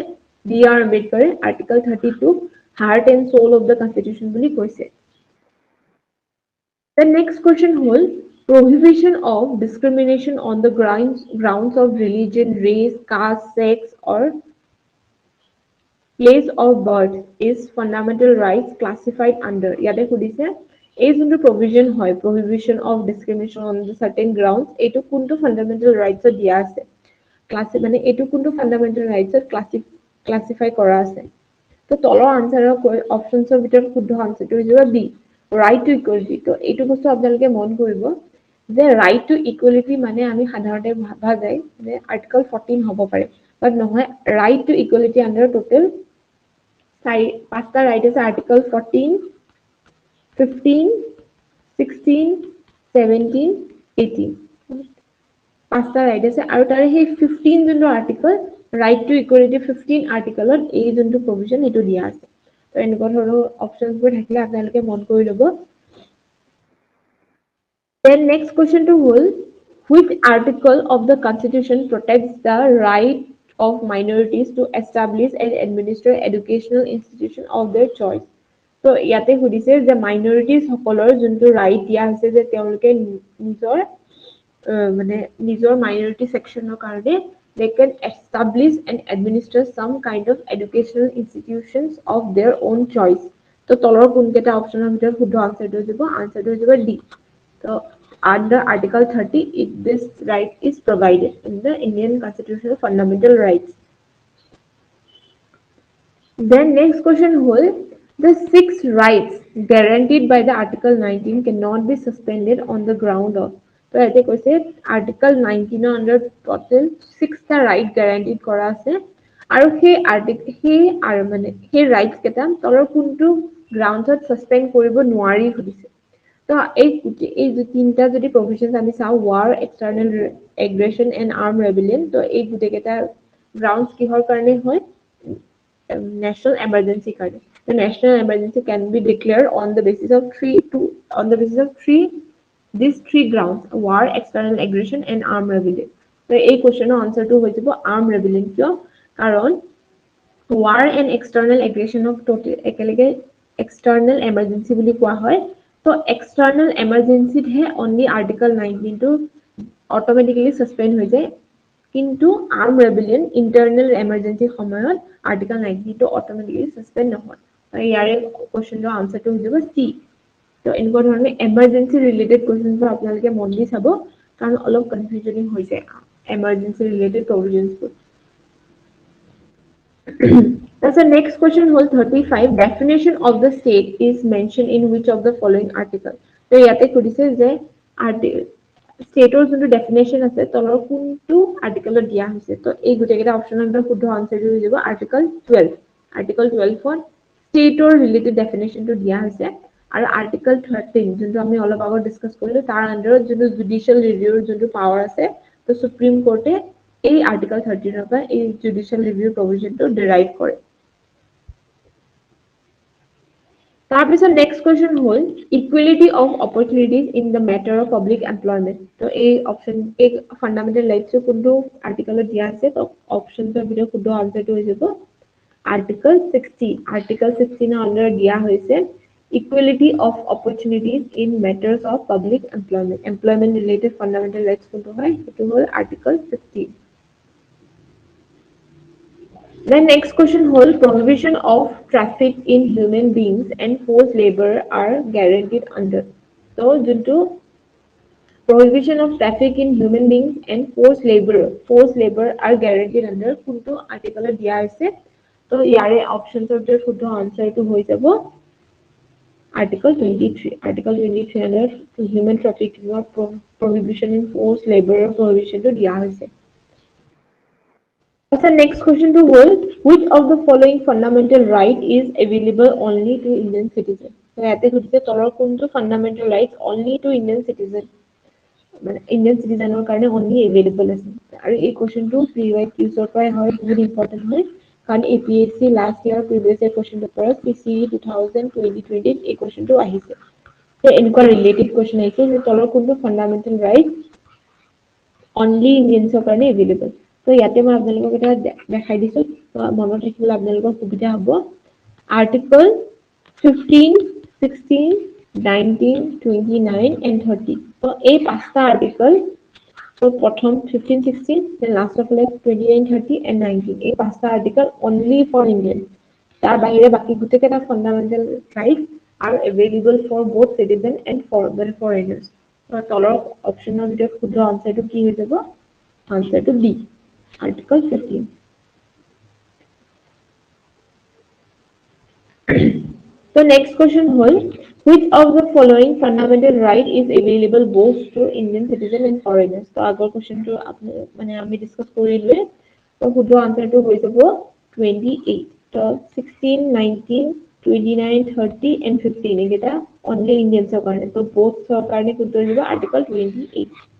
B.R. Ambedkar Article 32 heart and soul of the constitution বুলি কৈছে The next question hold prohibition of discrimination on the grounds of religion, race, caste, sex, or place of birth is fundamental rights classified under. ইয়াতে সুধিছে এই যোনটো provision হয় prohibition of discrimination on the certain grounds এইটো কোনটো fundamental rights দিয়া আছে মানে এইটো কোনটো fundamental rights classify কৰা আছে তো তলৰ আনসাৰৰ অপচনছৰ ভিতৰত শুদ্ধ আনসাৰটো হৈ যাব বি right to equality তো এইটো বস্তু আপোনালোকে মন কৰিব যে right to equality মানে আমি সাধাৰণতে ভাবা যায় যে article 14 হ'ব পাৰে বাট নহয় right to equality under total পাঁচটা right আছে article 14 15 16 17 18 পাঁচটা right আছে আৰু তাৰে সেই 15 যোনটো article right to equality 15 articleত এই যোনটো provision এটো দিয়া আছে তো এনেকুৱা ধৰণৰ অপচনছ বোৰ থাকিলে আপোনালোকে মন কৰি ল'ব Then next question to hold which article of the constitution protects the right of minorities to establish and administer educational institution of their choice তো ইয়াতে সুধিছে যে minorities সকলৰ যোনটো right দিয়া আছে যে তেওঁলোকে নিজৰ minority sectionৰ কাৰণে they can establish and administer some kind of educational institutions of their own choice তো তলৰ কোনকেইটা অপচনৰ ভিতৰত শুদ্ধ আনসাৰটো হৈ যাব ডি তো under article 30 this right is provided in the Indian constitutional fundamental rights then next question hold the six rights guaranteed by the article 19 cannot be suspended on the ground of তো এতে কৈছে article 19 ৰ under total 6টা right guaranteed কৰা আছে আৰু সেই rights কেইটা তলৰ কোনটো groundsত suspend কৰিব নোৱাৰি সুধিছে তো এই তিনটা যদি provisions আমি চাও war external aggression and armed rebellion তো এই গুটেকেটা grounds কিহৰ কাৰণে হয় national emergency কাৰণে The national emergency can be declared on the basis of these three grounds: war, external aggression, and armed rebellion. So a question answer to হৈ যাব armed rebellion কিয় কাৰণ war and external aggression of total একেলগে external emergency বুলি কোৱা হয় তো external emergency হে only article 19 to automatically suspend হৈ যায় কিন্তু armed rebellion internal emergency সময়ত article 19 to automatically suspend নহয় ইয়াৰে কোৱেশ্চনটো আনসাৰটো হৈ যাব C তো এনেকুৱা ধৰণে emergency related questions বোৰ আপোনালোকে মন দি চাব কাৰণ অলপ কনফিউজনিং হৈ যায় emergency related provisions বোৰ That's the next question whole 35 definition of the state is mentioned in which of the following article so ইয়াতে খুদিছে যে স্টেটৰ যোনটো ডেফিনেশ্যন আছে তলৰ কোনটো আৰ্টিকলত দিয়া হৈছে তো এই গোটেইকেইটা অপশ্যনৰ ভিতৰত শুদ্ধ আনসাৰটো হৈ যাব আৰ্টিকল 12 আৰ্টিকল 12 স্টেটৰ ৰিলেটেড ডেফিনেশ্যনটো দিয়া হৈছে আৰু আৰ্টিকল 13 যোনটো আমি অলপ আগত ডিসকাস কৰিলো তাৰ আন্ডাৰত যোনটো জুডিশিয়াল ৰিভিউৰ যোনটো পাৱাৰ আছে তো সুপ্ৰিম কোৰ্টে এই আৰ্টিকল 13 ৰ পৰা এই জুডিশিয়াল ৰিভিউ প্ৰভিজনটো ডেৰাইভ কৰে তাৰপিছত নেক্সট কোৱেশ্চন হ'ল equality of opportunities in the matter of public employment তো এই অপশ্যন এই ফান্ডামেন্টাল ৰাইটছ কোনটো আৰ্টিকলত দিয়া আছে তো অপশ্যনছৰ ভিতৰত শুদ্ধ আনসাৰটো হৈ যাব আৰ্টিকল 16 আৰ্টিকল 16 ৰ আন্ডাৰ দিয়া হৈছে equality of opportunities in matters of public employment related fundamental rights কোনটো হয় সেইটো হ'ল article 16 The next question holds prohibition of traffic in human beings and forced labor are guaranteed under. So, due to prohibition of traffic in human beings and forced labor are guaranteed under কোনটো আৰ্টিকলত দিয়া হৈছে তো ইয়াৰে অপশ্যনছৰ ভিতৰত শুদ্ধ আনসাৰটো হৈ যাব Article 23. Article 23 under human trafficking or prohibition in forced labor prohibition to দিয়া হৈছে The next question to hold which of the following fundamental right is available only to Indian citizens? So ইয়াতে সুধিছে তলৰ কোনটো fundamental rights only to Indian citizen মানে Indian citizenৰ কাৰণে only available আছে আৰু এই কোৱেশ্চনটো প্ৰিভাইট ইউজৰ পৰাই হয় বহুত ইম্পৰ্টেন্ট হয় কাৰণ APSC last year previous year question paper PCE 2020 এই কোৱেশ্চনটো আহিছে তো এনেকুৱা ৰিলেটেড কোৱেশ্চন আহিছে যে তলৰ কোনটো fundamental right only Indiansৰ কাৰণে available তো ইয়াতে মই আপোনালোকক এটা দেখাই দিছো মনত ৰাখিবলৈ আপোনালোকৰ সুবিধা হ'ব আৰ্টিকল 15 16 19 29 and 30 তো এই পাঁচটা আৰ্টিকল তো প্ৰথম 15 16 then last of like 29 30 and 19 এই পাঁচটা আৰ্টিকল only for Indian তাৰ বাহিৰে বাকি গোটেইকেইটা fundamental rights are available for both citizen and foreigners তো তলৰ অপশ্যনৰ ভিতৰত শুদ্ধ আনসাৰটো কি হৈ যাব আনসাৰটো B Article 15 So next question হ'ল which of the following fundamental right is available both to Indian citizen and foreigners তো আগৰ কোৱেশ্চনটো মানে আমি ডিসকাস কৰিলোৱে তো শুদ্ধ আনসাৰটো হৈ যাব 28 তো 16 19 29 30 and 15 এটা only Indians ৰ কাৰণে তো both ৰ কাৰণে কোনটো হৈ যাব article 28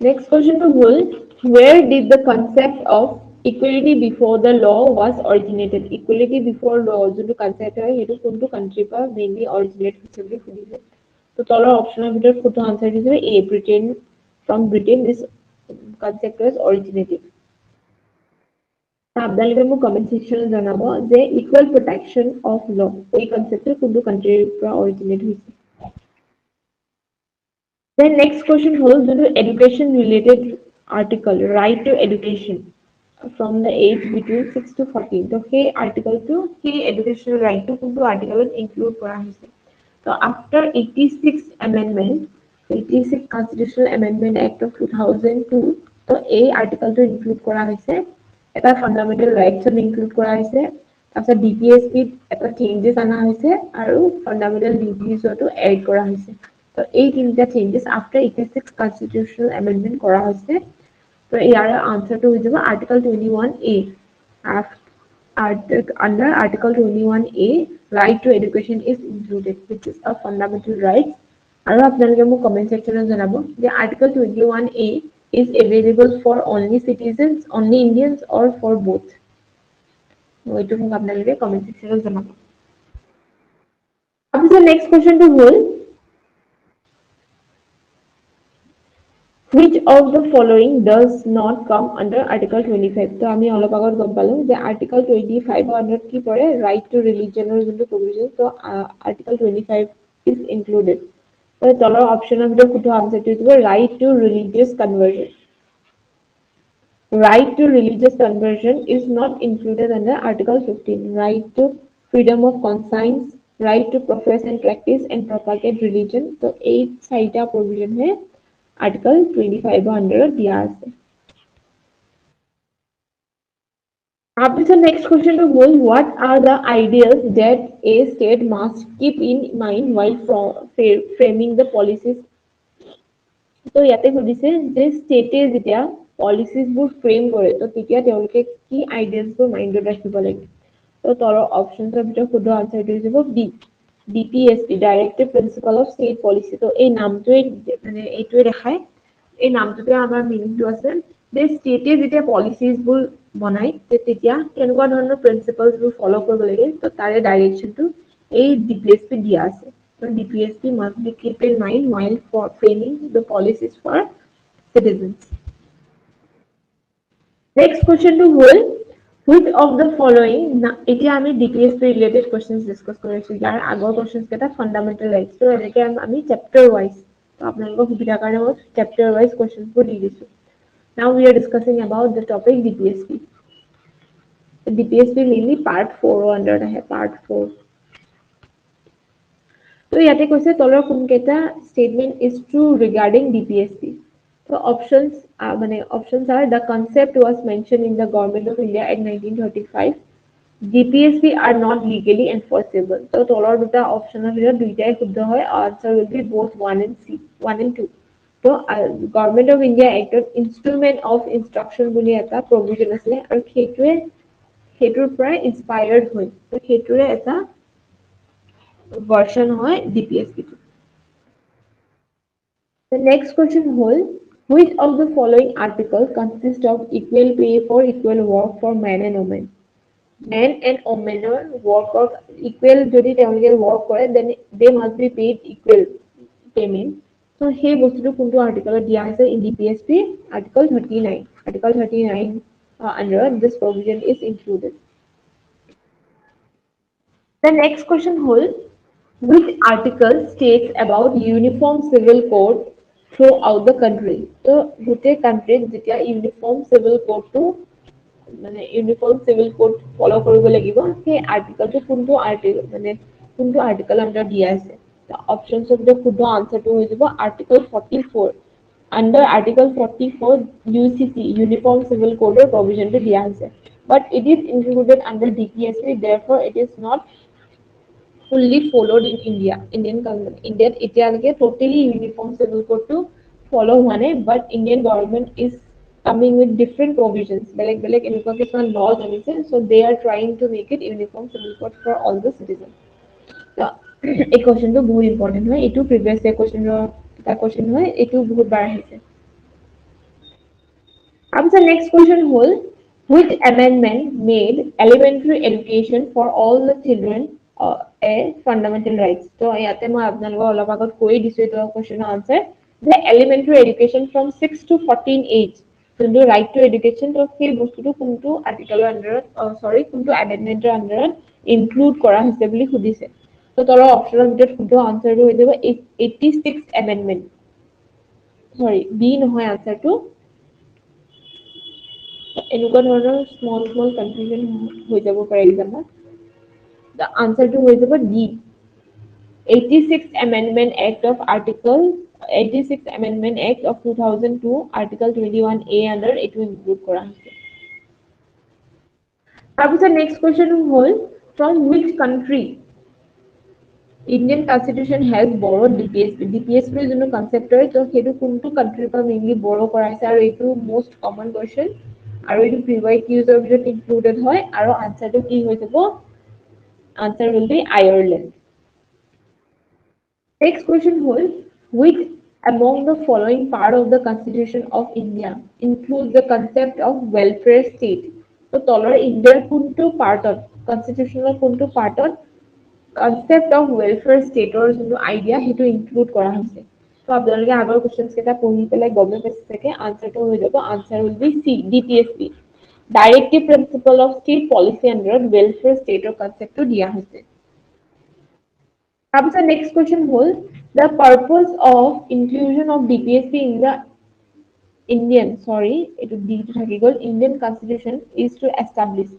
Next question to Bull. Where did the concept of equality before the law was originated? Equality before law, जो concept है, ये तो कौन तो country पर mainly originate हुई है खुदी है. तो तोला option of it खुद answer is A. Britain. From Britain, this concept was originated. आप दाल में comment section में जाना बो जे equal protection of law. ये concept है खुद तो country पर originate हुई है. Then next question holds the education related article right to education from the age between 6 to 14 so hey article to hey educational right to কোনটো article include কৰা হৈছে so after 86th amendment 86th constitutional amendment act of 2002 so এই article to include কৰা হৈছে এটা fundamental rights include কৰা হৈছে তাৰপিছত DPSP এটা changes আনা হৈছে আৰু fundamental duties টো add কৰা হৈছে So 18 changes after 86 constitutional amendment kora hoise so yara answer to hojibo article 21A under article 21A right to education is included which is a fundamental right আৰু আপোনালোকে মোক কমেন্ট সেকশনত জনাব যে article 21A is available for only citizens, only Indians or for both. এইটো মোক আপোনালোকে কমেন্ট সেকশনত জনাব। তাৰপিছত নেক্সট কুৱেশ্যনটো হ'ল which of the following does not come under article 25? তো আমি অলপ আগত গম পালো যে article 25 under কি পৰে right to religion ৰ যোনটো provision, তো article 25 is included. তো তলৰ অপচনৰ ভিতৰত কোনটো আনসাৰটো দিব right to religious conversion. Right to religious conversion is not included under article 15. Right to freedom of conscience, right to profess and practice and propagate religion, তো এই চাৰিটা provision হে Article 25 under দিয়া আছে। তাৰপিছত next question to হ'ল what are the ideas that a state must keep in mind while framing the policies? তো ইয়াতে সুধিছে যে ষ্টেটে যেতিয়া পলিচিছবোৰ ফ্ৰেম কৰে তো তেতিয়া তেওঁলোকে কি আইডিয়াছবোৰ মাইণ্ডত ৰাখিব লাগে। তো তলৰ অপচনছৰ ভিতৰত শুদ্ধ আনসাৰটো হৈ যাব B DPSP directive principle of state policy. তো এই নামটোৱে মানে এইটোৱে দেখায় এই নামটোতে আমাৰ মিনিংটো আছে যে ষ্টেটে যেতিয়া পলিচিছবোৰ বনায় তেতিয়া কেনেকুৱা ধৰণৰ প্ৰিন্সিপালছবোৰ ফলো কৰিব লাগে তো তাৰে ডাইৰেকশ্যনটো এই DPSP দিয়া আছে। So DPSP must be kept in mind while framing the policies for citizens. Next question to hold which of the following এতিয়া আমি DPSP related questions discuss কৰিছো ইয়াৰ আগৰ questions কেটা fundamental rights তো এনেকে আমি chapter wise তো আপোনালোকৰ সুবিধাৰ কাৰণে মই chapter wise questions বোৰ দি দিছো। Now we are discussing about the topic DPSP. DPSP mainly part 4 under আহে part 4 তো ইয়াতে কৈছে তলৰ কোনকেইটা statement is true regarding DPSP. So options are the concept was mentioned in the Government of India Act 1935. DPSP are not legally enforceable. So তলৰ দুটা অপচনৰ ভিতৰত দুইটাই শুদ্ধ হয়। Answer will be both 1 and 2. So Government of India Act instrument of instruction বুলি এটা provision আছে আৰু সেইটোৰ পৰা inspired হয়। তো সেইটোৰে এটা version হয় DPSP. The next question হ'ল which of the following articles consist of equal pay for equal work for men and women? Men and women work of equal যদি তেওঁলোকে work কৰে then they must be paid equal payment. So সেই বস্তুটো কোনটো আৰ্টিকলত দিয়া আছে in DPSP article 39. Article 39 under this provision is included. The next question হ'ল which article states about uniform civil code throughout the country? So গোটেই country যেতিয়া uniform civil code to মানে ইউনিফৰ্ম সিভিল কোড ফলো কৰিব লাগিব সেই আৰ্টিকলটো কোনটো আৰ্টিকল আন্ডাৰ দিয়া আছে অপচনছ অফ দ্য শুদ্ধ আনসাৰটো হৈ যাব article 44 under article 44 UCC uniform civil code provision to দিয়া আছে but it is included under DPSP therefore it is not fully followed in Indian government. Indian এতিয়ালৈকে totally uniform civil code to follow হোৱা নাই but Indian government is coming with different provisions. বেলেগ এনেকুৱা কিছুমান laws আনিছে so they are trying to make it uniform civil code for all the citizens. এই questionটো বহুত important হয় এইটো previous year question হয় এইটো বহুত বাৰ আহিছে। The next question হ'ল which amendment made elementary education for all the children a fundamental rights? So ইয়াতে মই আপোনালোকক অলপ আগত কৈ দিছো এইটো questionৰ answer the elementary education from 6 to 14 age যোনটো right to education তো সেই বস্তুটো কোনটো আৰ্টিকলৰ আন্ডাৰত কোনটো amendmenটৰ আন্ডাৰত ইনক্লুড কৰা হৈছে বুলি সুধিছে তো তলৰ অপচনৰ ভিতৰত শুদ্ধ আনসাৰটো হৈ যাব 86 amendment বি নহয় আনসাৰটো এনেকুৱা ধৰণৰ small confusion হৈ যাব পাৰে এক্সামত the answer to হৈ যাব D 86th Amendment Act of Article 86th Amendment Act of 2002 Article 21A under এইটো ইনক্লুড কৰা হৈছে তাৰপিছত next question হ'ল from which country Indian Constitution has borrowed DPSP ৰ যোনটো concept হয় তো সেইটো কোনটো countryৰ পৰা mainly borrow কৰা হৈছে আৰু এইটো most common question আৰু এইটো প্ৰিভাইট ইউজৰ ভিতৰত ইনক্লুডেড হয় আৰু আনসাৰটো কি হৈ যাব answer will be Ireland. Next question হ'ল which among the following part of the Constitution of India includes the concept of welfare state? So তলৰ ইণ্ডিয়াৰ কোনটো পাৰ্টত কনষ্টিটিউচনৰ কোনটো পাৰ্টত কনচেপ্ট অফ ৱেলফেয়াৰ ষ্টেটৰ যোনটো আইডিয়া সেইটো ইনক্লুড কৰা হৈছে তো আপোনালোকে আগৰ কুৱেশ্যনছ কেইটা পঢ়ি পেলাই গমে পাইছে চাগে আনচাৰটো হৈ যাব answer will be C DPSP directive principle of state policy আণ্ডাৰত ৱেলফেয়াৰ ষ্টেটৰ কনচেপ্টটো দিয়া হৈছে তাৰপিছত নেক্সট কুৱেশ্যন হ'ল the purpose of inclusion of DPSP in the Indian, sorry, এইটো ডি টো থাকি গ'ল Indian constitution is to establish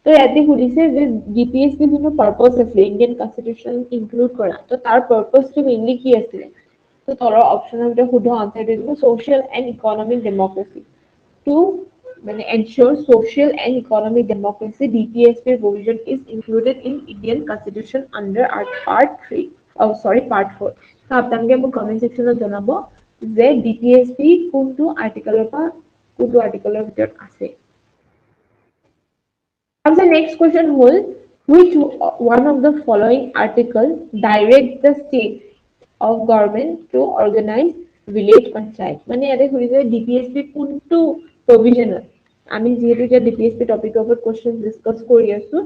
তো ইয়াতে সুধিছে যে ডিপিএছপি যোনটো পাৰ্পজ আছিলে ইণ্ডিয়ান কনষ্টিটিউচন ইনক্লুড কৰা তো তাৰ পাৰ্পজটো মেইনলি কি আছিলে তো তলৰ অপশ্যনৰ ভিতৰত শুদ্ধ আনচাৰটো দিব social and economic democracy to মানে ensure social and economic democracy DPSP provision is included in Indian constitution under part 3 oh sorry part 4 তো আপোনালোকে মোক কমেন্ট সেকশনত জনাব যে ডিপিএছপি কোনটো আৰ্টিকেলৰ পৰা কোনটো আৰ্টিকেলৰ ভিতৰত আছে And the next question was which one of the following article directs the state of government to organize village panchayat মানে ইয়াতে সুধিছে ডিপিএছপি কোনটো প্ৰভিজনত আমি যেহেতু এতিয়া ডিপিএছপি টপিকৰ ওপৰত কোৱেশ্চন ডিসকাস কৰি আছো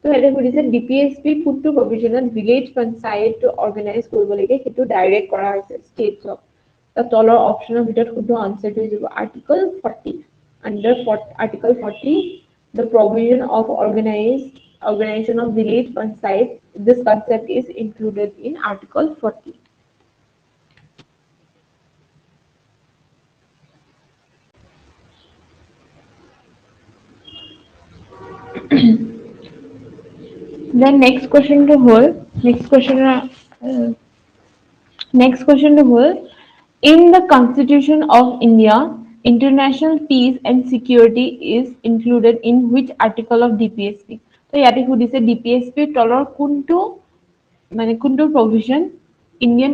তো ইয়াতে সুধিছে ডিপিএছপি কোনটো প্ৰভিজনত ভিলেজ পঞ্চায়তটো অৰ্গানাইজ কৰিব লাগে সেইটো ডাইৰেক্ট কৰা হৈছে ষ্টেটছক the taller option of it could answer to Article 40. Under Article 40, the provision of organization of village panchayat. This concept is included in Article 40. Then next question to hold. Next question to hold. In the Constitution of India, international peace and security is included in which article of DPSP? So, ইয়াতে সুধিছে DPSP তলৰ কোনটো মানে কোনটো provision Indian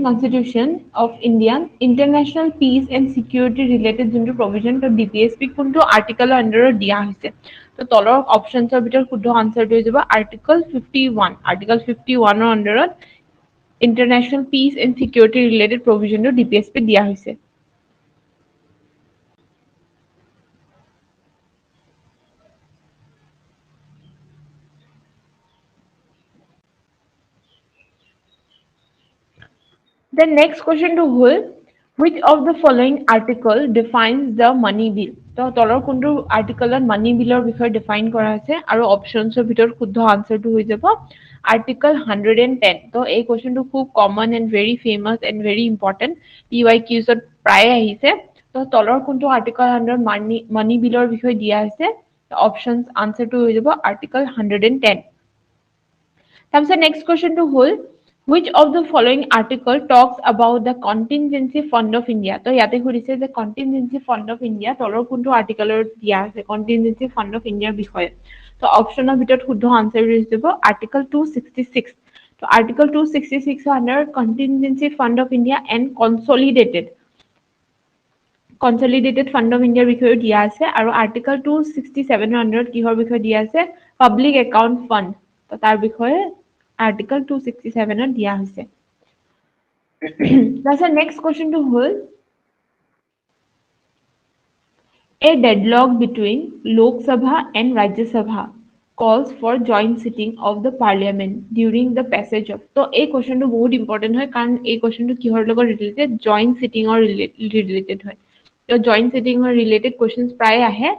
Constitution of India international peace and security related যোনটো provision তো DPSP কোনটো article আন্ডাৰত দিয়া হৈছে তো তলৰ অপচনছৰ ভিতৰত শুদ্ধ আনসাৰটো হৈ যাব article 51 article 51 ৰ আন্ডাৰত international peace and security related provision to DPSP দিয়া হৈছে The next question to hold which of the following article defines the money bill তো তলৰ কোনটো আৰ্টিকলত মানি বিলৰ বিষয়ে ডিফাইন কৰা আছে আৰু অপচনছৰ ভিতৰত শুদ্ধ আনসাৰটো হৈ যাব Article 110 তো এই কোৱেশ্চনটো খুব common and very famous and very important PYQছত প্ৰায় আহিছে তো তলৰ কোনটো আৰ্টিকল আন্ডাৰ মানি বিলৰ বিষয়ে দিয়া আছে অপচনছ আনসাৰটো হৈ যাব Article 110 তাৰপিছত নেক্সট কোৱেশ্চনটো হ'ল which of the following article talks about the contingency fund of India তো ইয়াতে সুধিছে যে contingency fund of India তলৰ কোনটো আৰ্টিকলৰ দিয়া আছে contingency fund of India বিষয়ে তো অপচনৰ ভিতৰত শুদ্ধ আনসাৰ হৈ যাব article 266 তো article 266 under contingency fund of India and consolidated fund of India বিষয়ে দিয়া আছে আৰু article 267 under কিহৰ বিষয়ে দিয়া আছে public account fund তো তাৰ বিষয়ে Article 267 দিয়া হৈছে That's the next question to hold A deadlock between Lok Sabha and Rajya Sabha calls for joint sitting of the parliament during the passage of তো এই কোৱেশ্চনটো বহুত ইম্পৰ্টেন্ট হয় কাৰণ এই কোৱেশ্চনটো কিহৰ লগত ৰিলেটেড জয়েন্ট সিটিংৰ ৰিলেটেড হয় তো জয়েন্ট সিটিংৰ ৰিলেটেড কোৱেশ্চনছ প্ৰায় আহে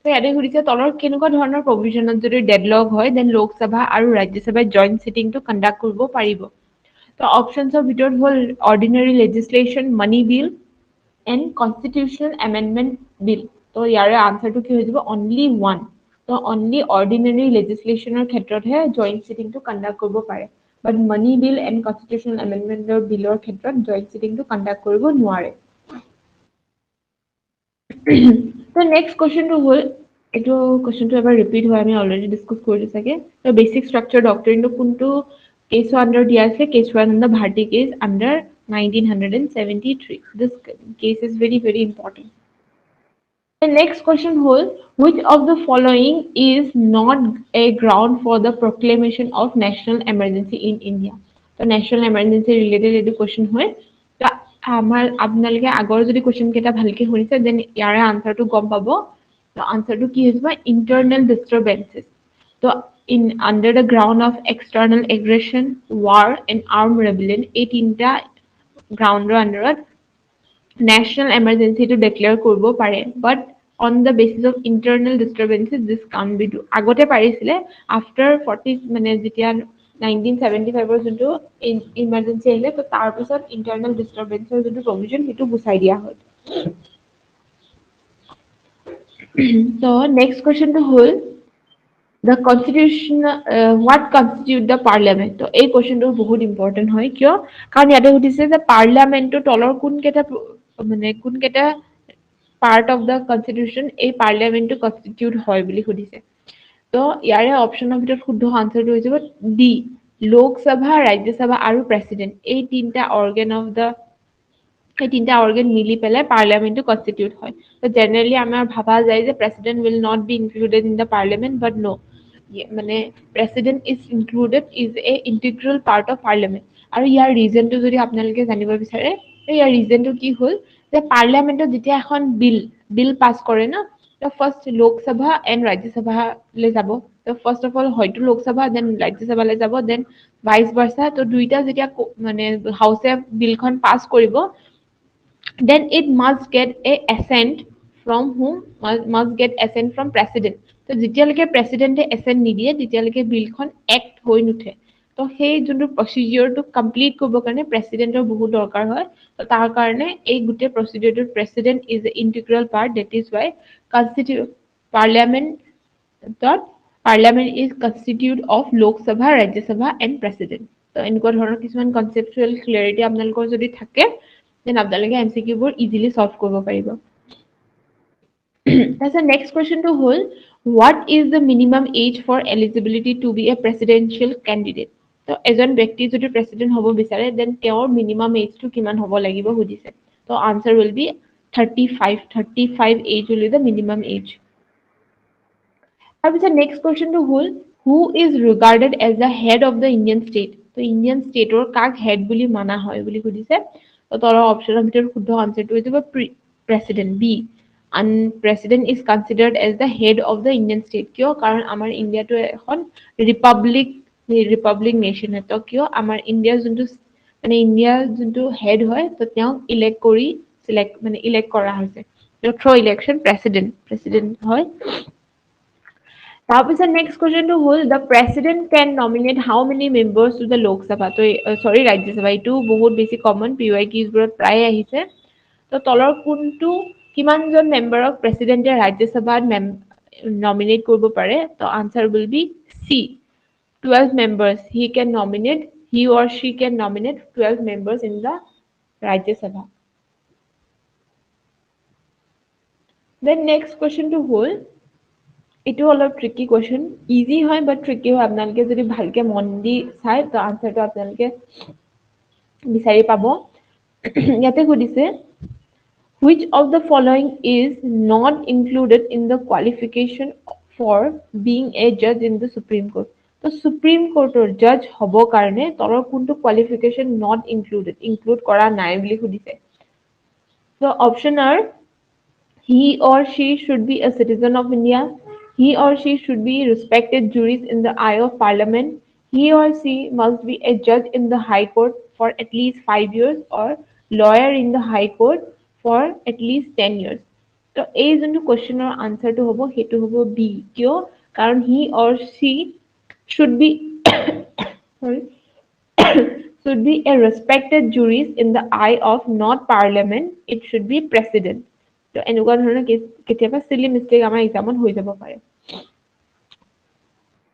তো ইয়াতে সুধিছে তলৰ কেনেকুৱা ধৰণৰ প্ৰভিজনত যদি ডেডলক হয় দেন লোকসভা আৰু ৰাজ্যসভাই জয়েন্ট সিটিংটো কণ্ডাক্ট কৰিব পাৰিব তো অপচনছৰ ভিতৰত হ'ল ordinary legislation money bill and constitutional amendment bill তো ইয়াৰে আনসাৰটো কি হৈ যাব অনলি ওৱান তো অনলি অৰ্ডিনাৰী লেজিসলেশ্যনৰ ক্ষেত্ৰতহে জয়েন্ট সিটিংটো কণ্ডাক্ট কৰিব পাৰে বাট মানি বিল এণ্ড কনষ্টিটিউচনেল এমেণ্ডমেণ্টৰ বিলৰ ক্ষেত্ৰত জয়েন্ট সিটিংটো কণ্ডাক্ট কৰিব নোৱাৰে The next question to hold এইটো কোৱেশ্চনটো এবাৰ ৰিপিট হয় আমি অলৰেডি ডিসকাস কৰিলো চাগে তো বেসিক স্ট্ৰাকচাৰ ডক্ট্ৰিনটো কোনটো কেছৰ আন্ডাৰ দিয়া আছে case one in the Bharati case under 1973 this case is very important The next question hold which of the following is not a ground for the proclamation of national emergency in India তো ন্যাশনাল এমার্জেন্সি ৰিলেটেড এডু কোৱেশ্চন হয় তো আমাৰ আপোনালোকে আগৰ যদি কোৱেশ্চন কেইটা ভালকে শুনিছে দেন ইয়াৰে আনসাৰটো গম পাব তো আনসাৰটো কি হ'ব ইন্টাৰনেল ডিস্টাৰবেন্সেস তো in under the ground of external aggression war and armed rebellion এই তিনটা গ্ৰাউণ্ডৰ আন্ডাৰত national emergency to declare কৰিব পাৰে but on the basis of internal disturbances this can't be do আগতে পাৰিছিলে after 40 মানে যেতিয়া 1975 ৰ যোনটো ইমাৰ্জেন্সি আহিলে তো তাৰ পিছত internal disturbances যোনটো provision সেইটো গুচাই দিয়া হ'ল so next question to হ'ল the constitution what constitute the parliament তো এই কোৱেশ্চনটো বহুত ইম্পৰ্টেন্ট হয় কিয় কাৰণ ইয়াতে সুধিছে যে পাৰ্লিয়ামেন্টৰ তলৰ কোন কেইটা মানে কোন কেইটা part of the constitution এই পাৰ্লিয়ামেন্টটো কনস্টিটিউট হয় বুলি সুধিছে তো ইয়াৰে অপচনৰ ভিতৰত শুদ্ধ আনসাৰটো হৈ যাব ডি লোকসভা ৰাজ্যসভা আৰু প্ৰেসিডেন্ট এই তিনটা অৰ্গান অফ দা এই তিনটা অৰ্গান মিলি পেলাই পাৰ্লিয়ামেন্টটো কনস্টিটিউট হয় তো জেনাৰেলি আমাৰ ভাবা যায় যে president will not be included in the parliament but no মানে president is included is a integral part of parliament আৰু ইয়াৰ ৰিজনটো যদি আপোনালোকে জানিব বিচাৰে ইয়াৰ ৰিজনটো কি হ'ল যে পাৰ্লিয়ামেন্টত যেতিয়া এখন বিল পাস কৰে না তো ফাৰ্স্ট লোকসভা এন্ড ৰাজ্যসভালৈ যাব তো ফাৰ্স্ট অফ অল হয়তো লোকসভা দেন ৰাজ্যসভালৈ যাব দেন ভাইস ভাৰ্সা তো দুইটা যেতিয়া মানে হাউসে বিলখন পাস কৰিব then it must get a assent from whom must get assent from president তো যেতিয়ালৈকে প্ৰেসিডেন্টে assent নিদিয়ে তেতিয়ালৈকে বিলখন এক্ট হৈ নুঠে তো সেই যোনটো প্ৰসিডিউৰটো কমপ্লিট কৰিবৰ কাৰণে প্ৰেসিডেন্টৰ বহুত দৰকাৰ হয় তো তাৰ কাৰণে এই গোটেই প্ৰসিডিউৰটো president is a integral part that is why constitute parliament is constitute of Lok Sabha Rajya Sabha and president তো এনেকুৱা ধৰণৰ কিছুমান কনসেপচুৱেল ক্লিয়াৰিটি আপোনালোকৰ যদি থাকে দেন আপোনালোকে এমসিকিউ বোৰ ইজিলি সলভ কৰিব পাৰিব তাৰপিছত নেক্সট কুৱেশ্যনটো হ'ল what is the minimum age for eligibility to be a presidential candidate তো এজন ব্যক্তি যদি প্ৰেসিডেন্ট হ'ব বিচাৰে দেন তেওঁৰ মিনিমাম এজটো কিমান হ'ব লাগিব সুধিছে তো answer will be 35 age will be the minimum age তাৰপিছত নেক্সট কুৱেশ্যনটো হ'ল who is regarded as the head of the Indian state তো ইণ্ডিয়ান ষ্টেটৰ কাক হেড বুলি মানা হয় বুলি সুধিছে তো তলৰ অপচনৰ ভিতৰত শুদ্ধ আনসাৰটো হৈ যাব president B and president is considered as the head of the Indian state কিয় কাৰণ আমাৰ ইণ্ডিয়াটো এখন ৰিপাব্লিক নেশ্যন হয় তো কিয় আমাৰ ইণ্ডিয়াৰ যোনটো মানে ইণ্ডিয়াৰ যোনটো হেড হয় তো তেওঁ ইলেক্ট কৰা হৈছে থ্ৰু ইলেকশ্যন প্ৰেসিডেন্ট হয় তাৰপিছত নেক্সট কুৱেশ্যনটো হ'ল the president can nominate how many members to the Lok Sabha তো সৰি ৰাজ্যসভা এইটো বহুত বেছি কমন PYQs বোৰত প্ৰায় আহিছে তো তলৰ কোনটো কিমানজন মেম্বাৰক প্ৰেসিডেন্টে ৰাজ্যসভাত নমিনেট কৰিব পাৰে তো answer will be C 12 members he or she can nominate 12 members in the Rajya Sabha then next question to hold এটো অলপ ট্ৰিকি কোৱেশ্চন ইজি হয় বাট ট্ৰিকি হয় আপোনালোকে যদি ভালকে মন দি চাই তো আনসাৰটো আপোনালোকে বিচাৰি পাব ইয়াতে সুধিছে which of the following is not included in the qualification for being a judge in the Supreme Court তো Supreme Courtৰ judge হ'ব কাৰণে তলৰ কোনটো qualification not include কৰা নাই বুলি সুধিছে so option are he or she should be a citizen of India he or she should be respected jurist in the eye of parliament he or she must be a judge in the high court for at least 5 years or lawyer in the high court for at least 10 years তো এই যোনটো কোৱেশ্চনৰ আনসাৰটো হ'ব হেতু হ'ব বি কিয় কাৰণ he or she should be sorry should be a respected jurist in the eye of not parliament it should be president তো এনেকুৱা ধৰণৰ কেতিয়াবা silly mistake আমাৰ এক্সামত হৈ যাব পাৰে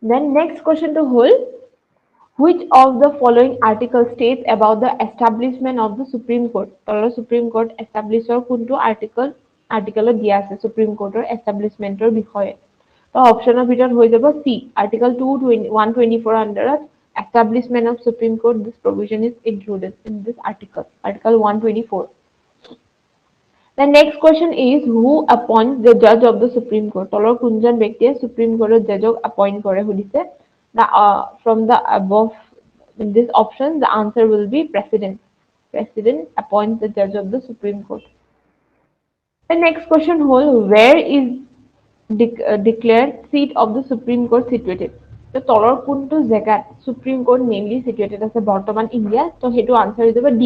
then next question to হ'ল which of the following article states about the establishment of the Supreme Court তলৰ Supreme Court establishৰ কোনটো আৰ্টিকলত দিয়া আছে Supreme Courtৰ establishmentৰ বিষয়ে তো অপচনৰ ভিতৰত হৈ যাব C article 124 আন্ডাৰত establishment of Supreme Court this provision is included in this article 124 The next question is who appoints the judge of the Supreme Court? তলৰ কোনজন ব্যক্তিয়ে Supreme Courtৰ জজক appoint কৰে সুধিছে from the above in this option, the answer will be President. President appoints the judge of the Supreme Court. The next question whole, where is declared seat of the Supreme Court situated? The তলৰ কোনটো জেগাত Supreme Court mainly situated আছে বৰ্তমান ইণ্ডিয়া, তো সেইটো answer হৈ যাব D.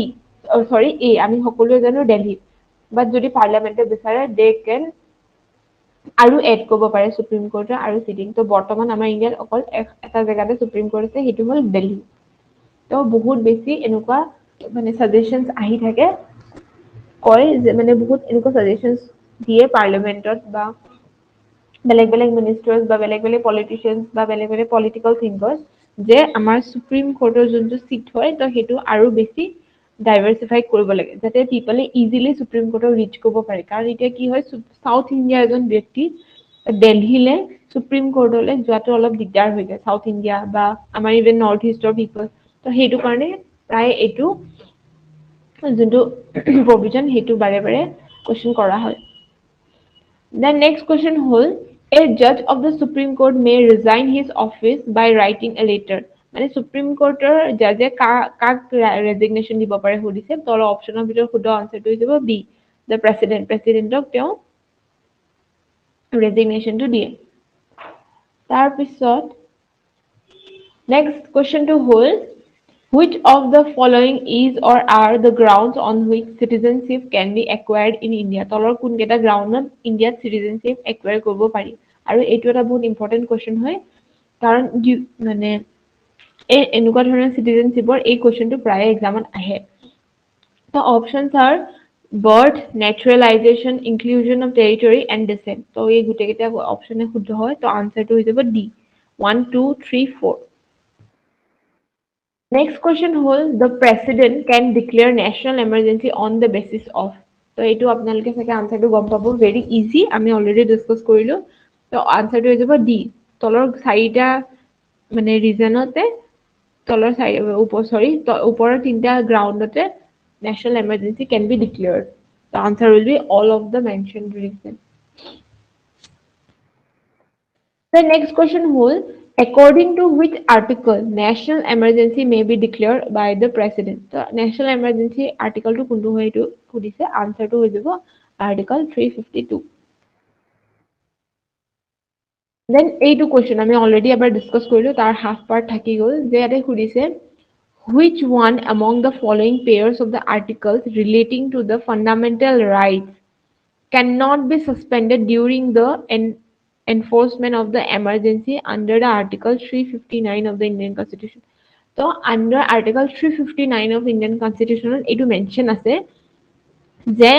Sorry, A. আমি সকলোৱে জানো Delhi. But যদি পাৰ্লিয়ামেণ্টে বিচাৰে, they can আৰু এড কৰিব পাৰে Supreme Court আৰু sitting. তো বৰ্তমান আমাৰ ইণ্ডিয়াত অকল এটা জেগাতে Supreme Court আছে, সেইটো হ'ল Delhi. তো বহুত বেছি এনেকুৱা মানে suggestions আহি থাকে, কয় যে মানে বহুত এনেকুৱা suggestions দিয়ে পাৰ্লিয়ামেণ্টত বা বেলেগ বেলেগ মিনিষ্টাৰ্ছ বা বেলেগ বেলেগ পলিটিচিয়ানছ বা বেলেগ বেলেগ পলিটিকেল থিংকাৰ্ছ যে আমাৰ সুপ্ৰিম কোৰ্টৰ যোনটো চিট হয় তো সেইটো আৰু বেছি ডাইভাৰ্সিফাই কৰিব লাগে যাতে পিপলে ইজিলি সুপ্ৰিম কোৰ্টৰ ৰিচ কৰিব পাৰে কাৰণ এতিয়া কি হয় সাউথ ইণ্ডিয়াৰ এজন ব্যক্তি দিল্লীলে সুপ্ৰিম কোৰ্টলৈ যোৱাটো অলপ দিগদাৰ হৈ যায় সাউথ ইণ্ডিয়া বা আমাৰ ইভেন নৰ্থ ইষ্টৰ পিপল তো সেইটো কাৰণে প্ৰায় এইটো যোনটো প্ৰভিজন সেইটো বাৰে বাৰে কোৱেশ্চন কৰা হয় The next question hall a judge of the Supreme Court may resign his office by writing a letter মানে Supreme Courtৰ জাজে কাক ৰেজিগনেশ্যন দিব পাৰে সুধিছে তলৰ অপচনৰ ভিতৰত শুদ্ধ আনসাৰটো হৈ যাব বি the presidentক তেওঁ ৰেজিগনেশ্যনটো দিয়ে তাৰ পিছত next questionটো hall Which of the following is or are the grounds on which citizenship can be acquired in India? তলৰ কোন কেইটা গ্ৰাউণ্ডত ইণ্ডিয়াত citizenship acquire কৰিব পাৰি আৰু এইটো এটা বহুত ইম্পৰ্টেন্ট কোৱেশ্চন হয় কাৰণ মানে এই এনেকুৱা ধৰণৰ citizenshipৰ এই কোৱেশ্চনটো প্ৰায় এক্সামত আহে The options are birth, naturalization, inclusion of territory and descent. তো এই গোটেইকেইটা অপচনে শুদ্ধ হয় তো আনসাৰটো হৈ যাব D 1 2 3 4 Next question hall the president can declare national emergency on the basis of তো এইটো আপোনালোকে চাগে আনসাৰটো গম পাব very easy আমি অলৰেডি ডিসকাস কৰিলো তো আনসাৰটো হৈ যাব D তলৰ চাৰিটা মানে ৰিজনতে তলৰ ওপৰৰ তিনটা গ্ৰাউণ্ডতে national emergency can be declared the answer will be all of the mentioned reason The next question whole according to which article national emergency may be declared by the president the national emergency article to kuntu hoy to khudise answer to hoy jabo article 352 then এইটো question আমি already এবাৰ discuss কৰিলো তাৰ half part থাকি গল যে ইয়াতে খুদিছে which one among the following pairs of the articles relating to the fundamental rights cannot be suspended during the enforcement of the emergency under the article 359 of the Indian Constitution so under article 359 of Indian Constitution এইটো mention আছে যে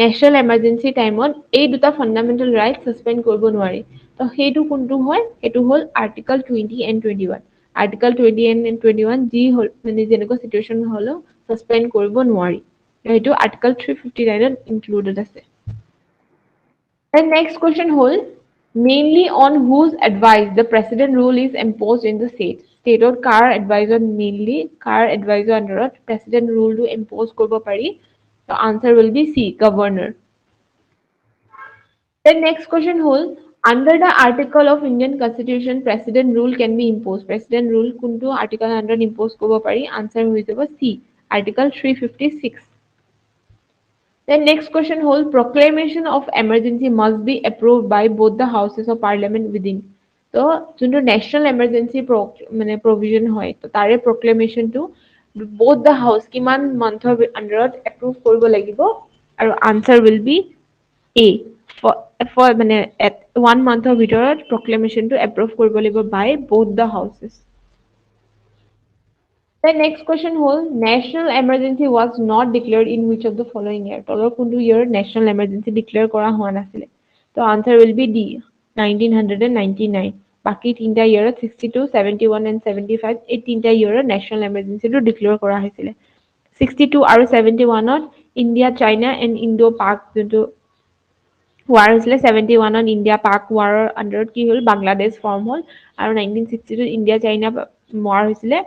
national emergency টাইমত এই দুটা fundamental rights suspend কৰিব নোৱাৰি তো সেইটো কোনটো হয় এটো হল article 20 and 21 article 20 and 21 যি হল মানে যেনেকুৱা situation হলো suspend কৰিব নোৱাৰি এইটো article 359 ত included আছে The next question hall mainly on whose advice the president rule is imposed in the state state or car advisor mainly car advisor under president rule to impose korbo pari the answer will be C governor The next question hol under the article of Indian Constitution president rule can be imposed president rule kuntu article under impose korbo pari answer hoy jabo C article 356 The next question whole proclamation of emergency must be approved by both the houses of parliament within. So, যোনটো national emergency মানে provision হয় তো তাৰে proclamation to both the house কিমান monthৰ underত approve কৰিব লাগিব আৰু answer will be A for মানে at 1 monthৰ ভিতৰত proclamation to approve কৰিব লাগিব by both the houses. The next question whole national emergency was not declared in which of the following year? তলৰ কোনটো year national emergency declare কৰা হোৱা নাছিলে? So answer will be D 1999. বাকি তিনটা year 62, 71 and 75 এই তিনটা year national emergency to declare কৰা হৈছিলে. 62 আৰু 71 ত India, China and Indo-Pak যোনটো war হৈছিলে 71 ত India Pak war under কি হল Bangladesh form হল আৰু 1962 India China war হৈছিলে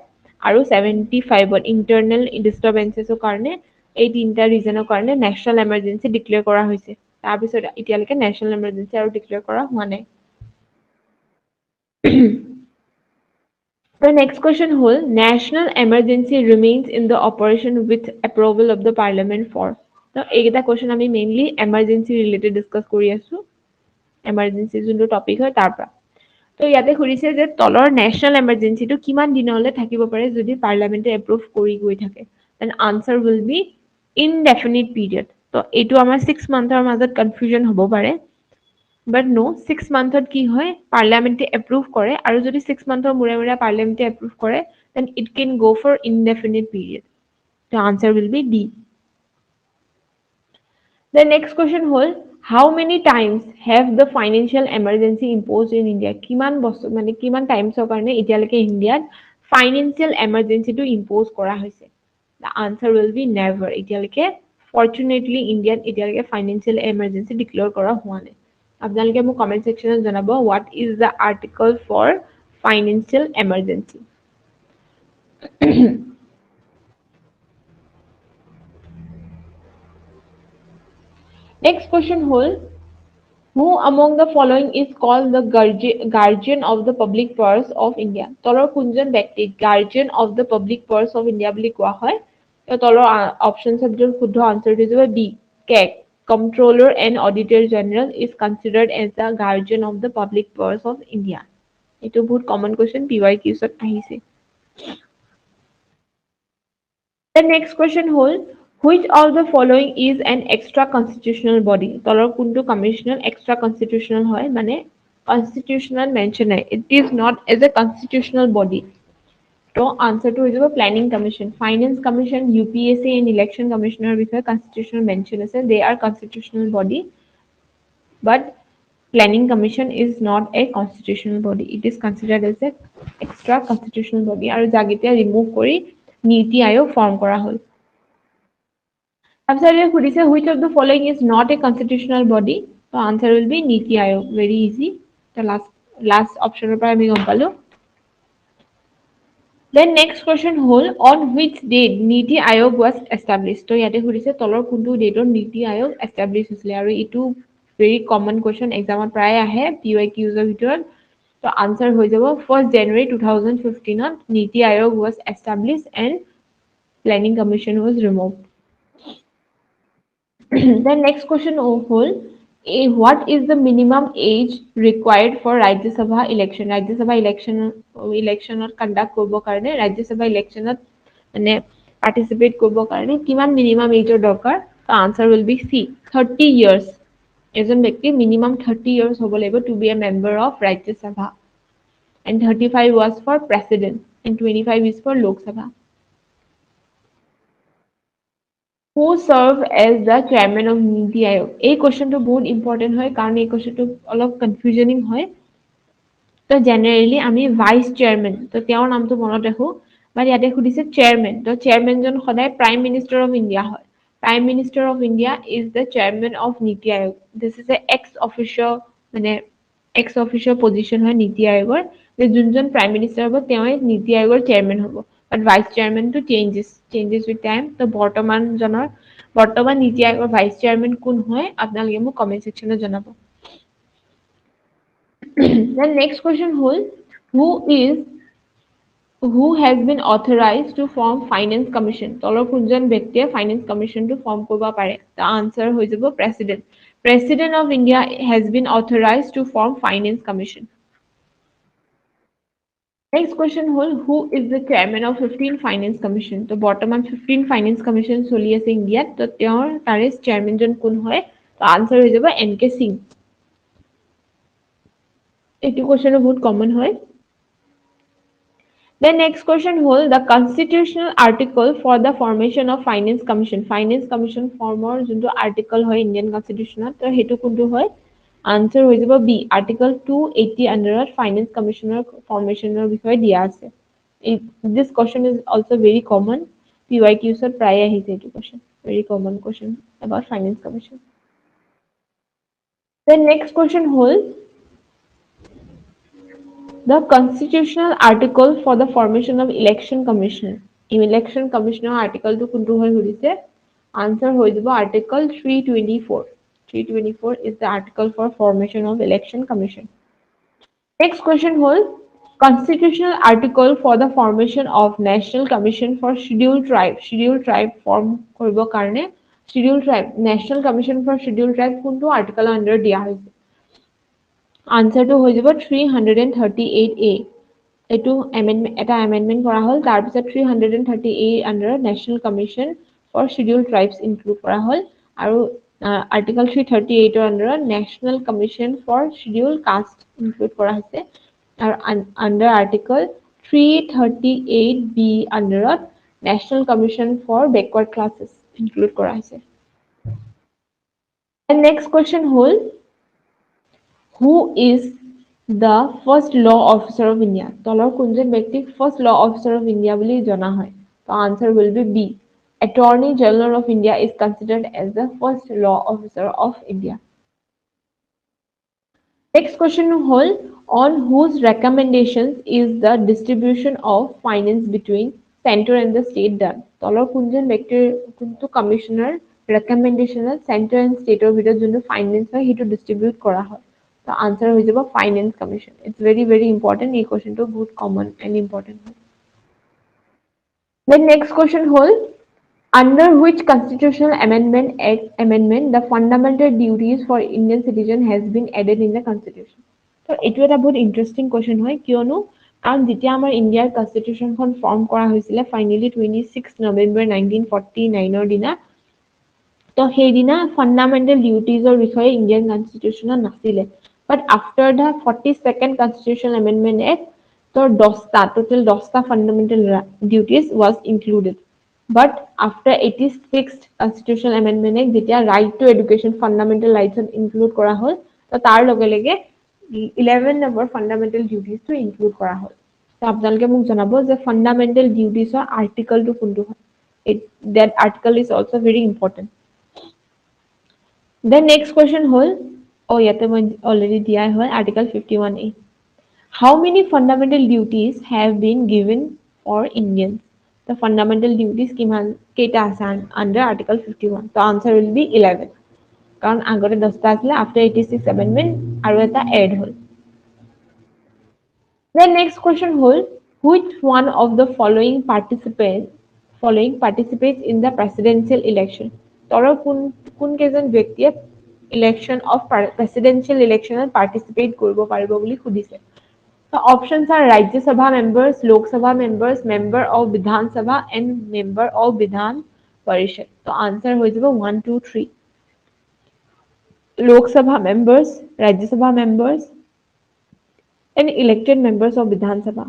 আৰু 75 ত ইন্টাৰনেল ডিস্টাৰবেন্সেছৰ কাৰণে এই তিনটা ৰিজনৰ কাৰণে নেশনাল এমাৰ্জেন্সি ডিক্লেয়াৰ কৰা হৈছে তাৰ পিছত এতিয়ালৈকে নেশনাল এমাৰ্জেন্সি আৰু ডিক্লেয়াৰ কৰা হোৱা নাই The next question hall national emergency remains in the operation with approval of the parliament for তো এইকেইটা question আমি mainly emergency related discuss কৰি আছো emergency যোনটো topic হয় তাৰ পৰা তো ইয়াতে সুধিছে যে তলৰ national emergency টো কিমান দিনলৈ থাকিব পাৰে যদি parliament approve কৰি গৈ থাকে then answer will be indefinite period তো এইটো আমাৰ 6 monthৰ মাজত confusion হ'ব পাৰে but no 6 monthত কি হয় পাৰ্লিয়ামেন্টে এপ্ৰুভ কৰে আৰু যদি 6 monthৰ মুৰে মুৰে পাৰ্লিয়ামেন্টে এপ্ৰুভ কৰে then it can go for indefinite period the answer will be D the next question hall how many times have the financial emergency imposed in India কিমান বছৰ মানে কিমান টাইমছৰ কাৰণে এতিয়ালৈকে ইণ্ডিয়াত financial emergency টো impose কৰা হৈছে the answer will be never এতিয়ালৈকে fortunately ইণ্ডিয়াত এতিয়ালৈকে financial emergency declare কৰা হোৱা নাই আপোনালোকে মোক কমেন্ট সেকশনত জনাব what is the article for financial emergency next question hall who among the following is called the guardian of the public purse of India তলৰ কোনজন ব্যক্তি guardian of the public purse of India বুলি কোৱা হয় তো তলৰ অপচনছ ভিতৰত শুদ্ধ আনসাৰ হৈ যাব B CAG Comptroller and Auditor General is considered as the guardian of the public purse of India. It is a very common question. PYQ ত আহিছে. The next question hall which of the following is an extra constitutional body? তলৰ কোনটো commissioner extra constitutional হয় মানে constitutional mention নাই. It is not as a constitutional body. তো আনসাৰটো হৈ যাব planning commission finance commission UPSC and election কমিশনৰ বিষয়ে কনষ্টিটিউচনেল মেনশ্যন আছে they are constitutional body but planning commission is not a constitutional body it is considered as a extra constitutional body আৰু যাক এতিয়া ৰিমুভ কৰি নীতি আয়োগ ফৰ্ম কৰা হ'ল তাৰপিছত সুধিছে which of the following is not a constitutional body তো আনসাৰ will be নীতি আয়োগ very easy তো লাষ্ট অপচনৰ পৰা আমি গম পালো Then next question hall on which date Niti Aayog was established তো ইয়াতে সুধিছে তলৰ কোনটো ডেটত নীতি আয়োগ এষ্টাব্লিছ হৈছিলে আৰু এইটো very common question examত প্ৰায় আহে PYQs ৰ ভিতৰত তো আনসাৰ হৈ যাব 1st January 2015 ত নীতি আয়োগ was established and planning commission was removed Then next question hall what is the minimum age required for Rajya Sabha election Rajya Sabha electionত conduct কৰিব কাৰণে Rajya Sabha electionত মানে participate কৰিব কাৰণে কিমান minimum ageৰ দৰকাৰ তো answer will be C 30 years এজন ব্যক্তি minimum 30 years হ'ব লাগিব to be a member of Rajya Sabha and 35 was for president and 25 is for Lok Sabha Who serve as the chairman of Niti Aayog? এই কোৱেশ্চনটো বহুত ইম্পৰ্টেন্ট হয় কাৰণ এই কোৱেশ্চনটো অলপ কনফিউজনিং হয় তো জেনাৰেলি আমি ভাইস চেয়াৰমেন তো তেওঁৰ নামটো মনত ৰাখো বাট ইয়াতে সুধিছে চেয়াৰমেন তো চেয়াৰমেনজন সদায় প্ৰাইম মিনিষ্টাৰ অফ ইণ্ডিয়া হয় prime minister of India is the chairman of নীতি আয়োগ this is a x official মানে এক্স অফিচিয়েল পজিশ্যন হয় নীতি আয়োগৰ যে যোনজন প্ৰাইম মিনিষ্টাৰ হ'ব তেওঁই নীতি আয়োগৰ চেয়াৰমেন হ'ব বাট ভাইস চেয়াৰমেনটো চেঞ্জেছ উইথ টাইম তো বৰ্তমান নীতি আয়োগৰ ভাইস চেয়াৰমেন কোন হয় আপোনালোকে মোক কমেন্ট সেকশনত জনাব Then next question hall who has been authorized to form finance commission তলৰ কোনজন ব্যক্তিয়ে finance commission টো ফৰ্ম কৰিব পাৰে the answer হৈ যাব president of India has been authorized to form finance commission Next question hall who is the chairman of 15 finance commission তো বৰ্তমান 15 finance commission চলি আছে ইণ্ডিয়াত তো তেওঁৰ তাৰে chairman জন কোন হয় তো answer হৈ যাব NK সিং এইটো কোৱেশ্চন বহুত কমন হয় The next question hall the constitutional article for the formation of finance commission former যোনটো article হয় Indian constitution তো হেতু কোনটো হয় answer হৈ যাব B article 280 আন্ডাৰত finance commissioner formationৰ বিষয়ে দিয়া আছে this question is also very common PYQs ত প্ৰায় আহিছে এইটো question very common question about finance commission The next question hall The constitutional article for the formation of election commissioner. Election commissioner article to kuntu hoy hudise. Answer hoy dibo article 324. 324 is the article for formation of election commission. Next question hol Constitutional article for the formation of National Commission for Scheduled Tribe. Scheduled Tribe form কৰিব কাৰণে Scheduled Tribe National Commission for Scheduled Tribe কোনটো article under দিয়া হৈছে? Answer to হৈ যাব 338A. এইটো এটা amendment কৰা হ'ল তাৰ পিছত 330A under National Commission for Scheduled Tribes include কৰা হ'ল আৰু Article 338 ৰ under National Commission for Scheduled Caste include কৰা হৈছে আৰু under Article 338B under National Commission for Backward Classes include কৰা হৈছে. And next question হ'ল who is the first law officer of India? তলৰ কোনজন ব্যক্তিক first law officer of India বুলি জনা হয়? The answer will be B. Attorney General of India is considered as the first law officer of India. Next question হ'ল on whose recommendations is the distribution of finance between center and the state done? তলৰ কোনজন ব্যক্তিৰ কোনটো কমিশনাৰ ৰেকমেন্ডেশনত center and state ৰ ভিতৰত যোনটো ফাইনেন্স হয় সেইটো ডিস্ট্ৰিবিউট কৰা হয় The answer হৈ যাব Finance Commission. It's very, very important. এই questionটো বহুত common and important হয়. Then next question হ'ল under which constitutional amendment the fundamental duties for Indian citizen has been added in the constitution. So এইটো এটা বহুত interesting question হয় কিয়নো কাৰণ যেতিয়া আমাৰ ইণ্ডিয়াৰ কনষ্টিটিউচনখন ফৰ্ম কৰা হৈছিলে ফাইনেলি 26 নৱেম্বৰ 1949 ৰ দিনা তো সেইদিনা ফাণ্ডামেণ্টেল ডিউটিজৰ বিষয়ে ইণ্ডিয়ান কনষ্টিটিউচনত নাছিলে But after the 42nd Constitutional Amendment Act, total 10 fundamental duties was included. But after 86th Constitutional Amendment Act, যেতিয়া right to education fundamental rights include কৰা হ'ল, তো তাৰ লগে লগে 11 number fundamental duties to include কৰা হ'ল। তো আপোনালোকে মোক জনাব যে fundamental duties ৰ article টো কোনটো হয়। That article is also very important. The next question হ'ল ইয়াতে মই already দিয়া হয় Article 51A. How many fundamental duties have been given for Indians? The fundamental duties কিমান কেইটা আছে under Article 51? The answer will be 11. কাৰণ আগতে 10টা আছিলে after 86 amendment আৰু এটা add হ'ল। The next question হ'ল which one of the following participates in the presidential election? তলৰ কোন কেইজন ব্যক্তিয়ে election of presidential election participate কৰিব পাৰিব বুলি সুধিছে The options are Rajya Sabha members, Lok Sabha members, member of Vidhan Sabha and member of Vidhan Parishad. So answer হৈ যাব 1, 2, 3. Lok Sabha members, Rajya Sabha members and elected members of Vidhan Sabha.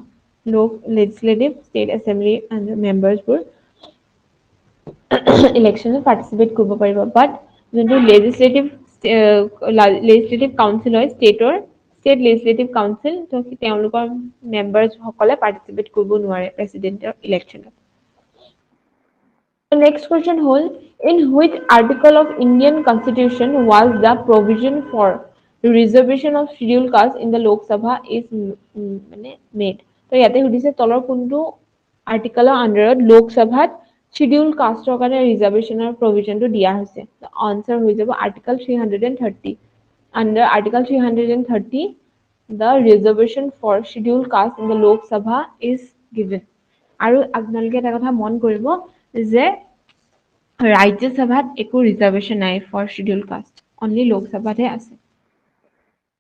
Legislative, State Assembly and members were election participate কৰিব পাৰিব but যোনটো legislative council হয় state legislative council তো তেওঁলোকৰ members সকলে participate কৰিব নোৱাৰে presidential election The next question হ'ল in which article of Indian constitution was the provision for reservation of scheduled caste in the Lok Sabha is made তো ইয়াতে সুধিছে তলৰ কোনটো article under Lok Sabhat scheduled caste ৰ কাৰণে reservation provision টো দিয়া হৈছে the answer হৈ যাব article 330 under article 330 the reservation for scheduled caste in the Lok Sabha is given আৰু আপোনালোকে এটা কথা মন কৰিব যে ৰাজ্য সভাত একো reservation নাই for scheduled caste only Lok Sabhaতে আছে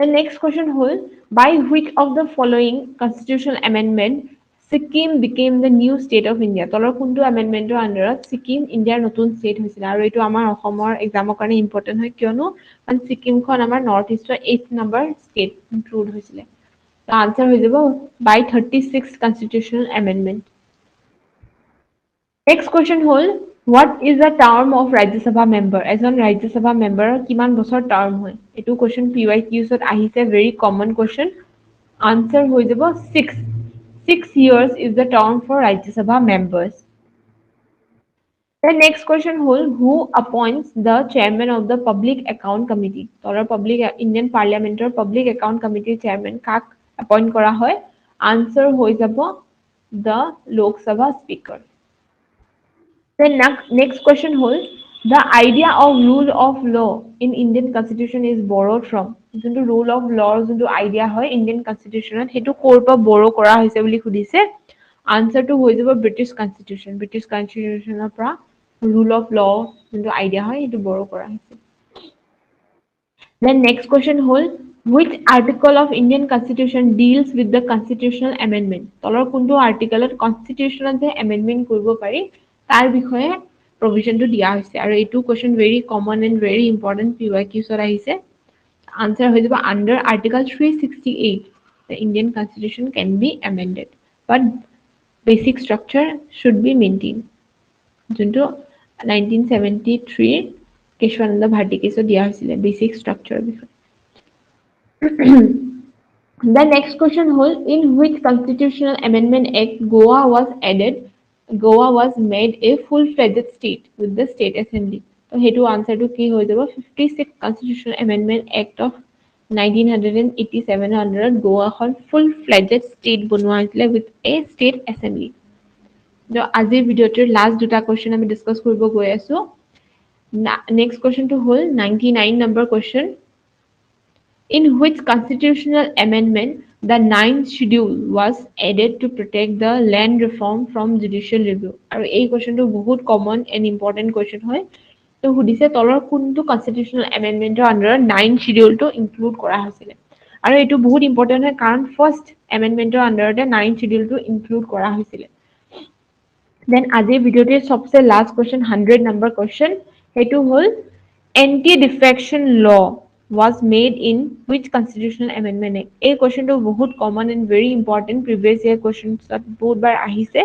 The next question হ'ল by which of the following constitutional amendment Sikkim became the new state of India. তলৰ কোনটো amendmentor আন্ডাৰত Sikkim ইণ্ডিয়াৰ নতুন state হৈছিল আৰু এইটো আমাৰ অসমৰ এক্সামৰ কাৰণে ইম্পৰ্টেন্ট হয় কিয়নো কাৰণ Sikkimখন আমাৰ নৰ্থ ইষ্টৰ 8th number state include হৈছিল The answer হৈ যাব by 36th constitutional amendment. Next question হ'ল what is the term of Rajya Sabha member? এজন Rajya Sabha member কিমান বছৰ term হয় এইটো question PYQs ত আহিছে very common question answer হৈ যাব 6 years is the term for Rajya Sabha members. The next question হ'ল who appoints the chairman of the Public Account Committee? তলৰ Indian Parliament or Public Account Committee chairman কাক appoint কৰা হয়? Answer হৈ যাব the Lok Sabha speaker. The next question হ'ল the idea of rule of law in Indian constitution is borrowed from যোনটো ৰুল অফ লৰ যোনটো আইডিয়া হয় ইণ্ডিয়ান কনষ্টিটিউশ্যনত সেইটো ক'ৰ পৰা বৰো কৰা হৈছে বুলি সুধিছে আনসাৰটো হৈ যাব ব্ৰিটিছ কনষ্টিটিউশ্যনৰ পৰা ৰুল অফ ল যোনটো আইডিয়া হয় সেইটো বৰো কৰা হৈছে Then next question hall which article of Indian Constitution deals with the constitutional amendment তলৰ কোনটো আৰ্টিকেলত কনষ্টিটিউশ্যনত যে amendment কৰিব পাৰি তাৰ বিষয়ে provisionটো দিয়া হৈছে আৰু এইটো question very common and very important PYQs ত আহিছে answer হৈ যাব under article 368 the Indian Constitution can be amended but basic structure should be maintained যোনটো 1973 কেশৱানন্দ ভাৰতী কেছত দিয়া হৈছিলে বেসিক স্ট্ৰাকচাৰ বিষয়ে The next question hall in which constitutional amendment act Goa was made a full-fledged state with the state assembly তো হেতু আনসারটো কি হৈ যাব 56 constitutional amendment act of 1987 under Goa খন full-fledged state বনোৱা হৈছিলে with a state assembly তো আজিৰ ভিডিওটোৰ লাষ্ট দুটা কোৱেশ্চন আমি ডিসকাস কৰিব গৈ আছো next question to hold 99 number question in which constitutional amendment the ninth schedule was added to protect the land reform from judicial review আৰু এই কোৱেশ্চনটো বহুত কমন and important question হয় তো সুধিছে তলৰ কোনটো constitutional amendment under 9th schedule to include কৰা হৈছিল আৰু এইটো বহুত important হয় কাৰণ first amendment under the 9th schedule to include কৰা হৈছিল then আজিৰ ভিডিওটোৰ সবচে লাষ্ট question 100 number question হেতু হল anti-defection law was made in which constitutional amendment act এই কোৱেশ্চনটো বহুত common and very important previous year questions বহুত বাৰ আহিছে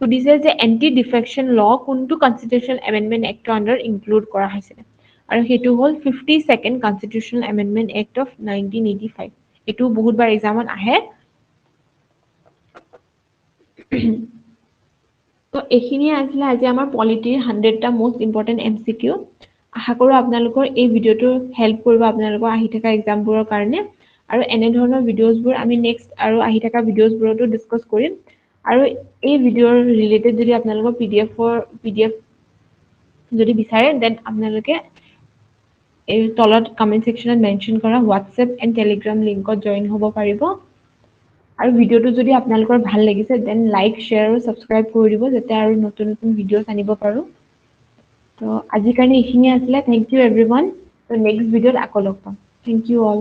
সুধিছে যে anti-defection law কোনটো constitutional amendment act under include কৰা হৈছিল আৰু হেতু হল 52nd constitutional amendment act of 1985 এটো বহুত বাৰ এক্সামত আহে তো এখিনিয়ে আছিল আজি আমাৰ পলিটিৰ 100টা মোস্ট ইম্পৰ্টেন্ট এমসিকিউ আশা কৰো আপোনালোকৰ এই ভিডিওটো হেল্প কৰিব আপোনালোকৰ আহি থকা এক্সামবোৰৰ কাৰণে আৰু এনে ধৰণৰ ভিডিওছবোৰ আমি নেক্সট আৰু আহি থকা ভিডিওছবোৰতো ডিসকাস কৰিম আৰু এই ভিডিওৰ ৰিলেটেড যদি আপোনালোকৰ পিডিএফ যদি বিচাৰে দেন আপোনালোকে এই তলত কমেন্ট সেকশনত মেনশন কৰা WhatsApp এণ্ড Telegram লিংকত জয়েন হ'ব পাৰিব আৰু ভিডিওটো যদি আপোনালোকৰ ভাল লাগিছে দেন লাইক শেয়াৰ আৰু সাবস্ক্ৰাইব কৰি দিব যাতে আৰু নতুন নতুন ভিডিওছ আনিব পাৰো তো আজিৰ কাৰণে এইখিনিয়ে আছিল থ্যাংক ইউ एवरीवन তো নেক্সট ভিডিওত আকৌ লগ পাম থ্যাংক ইউ অল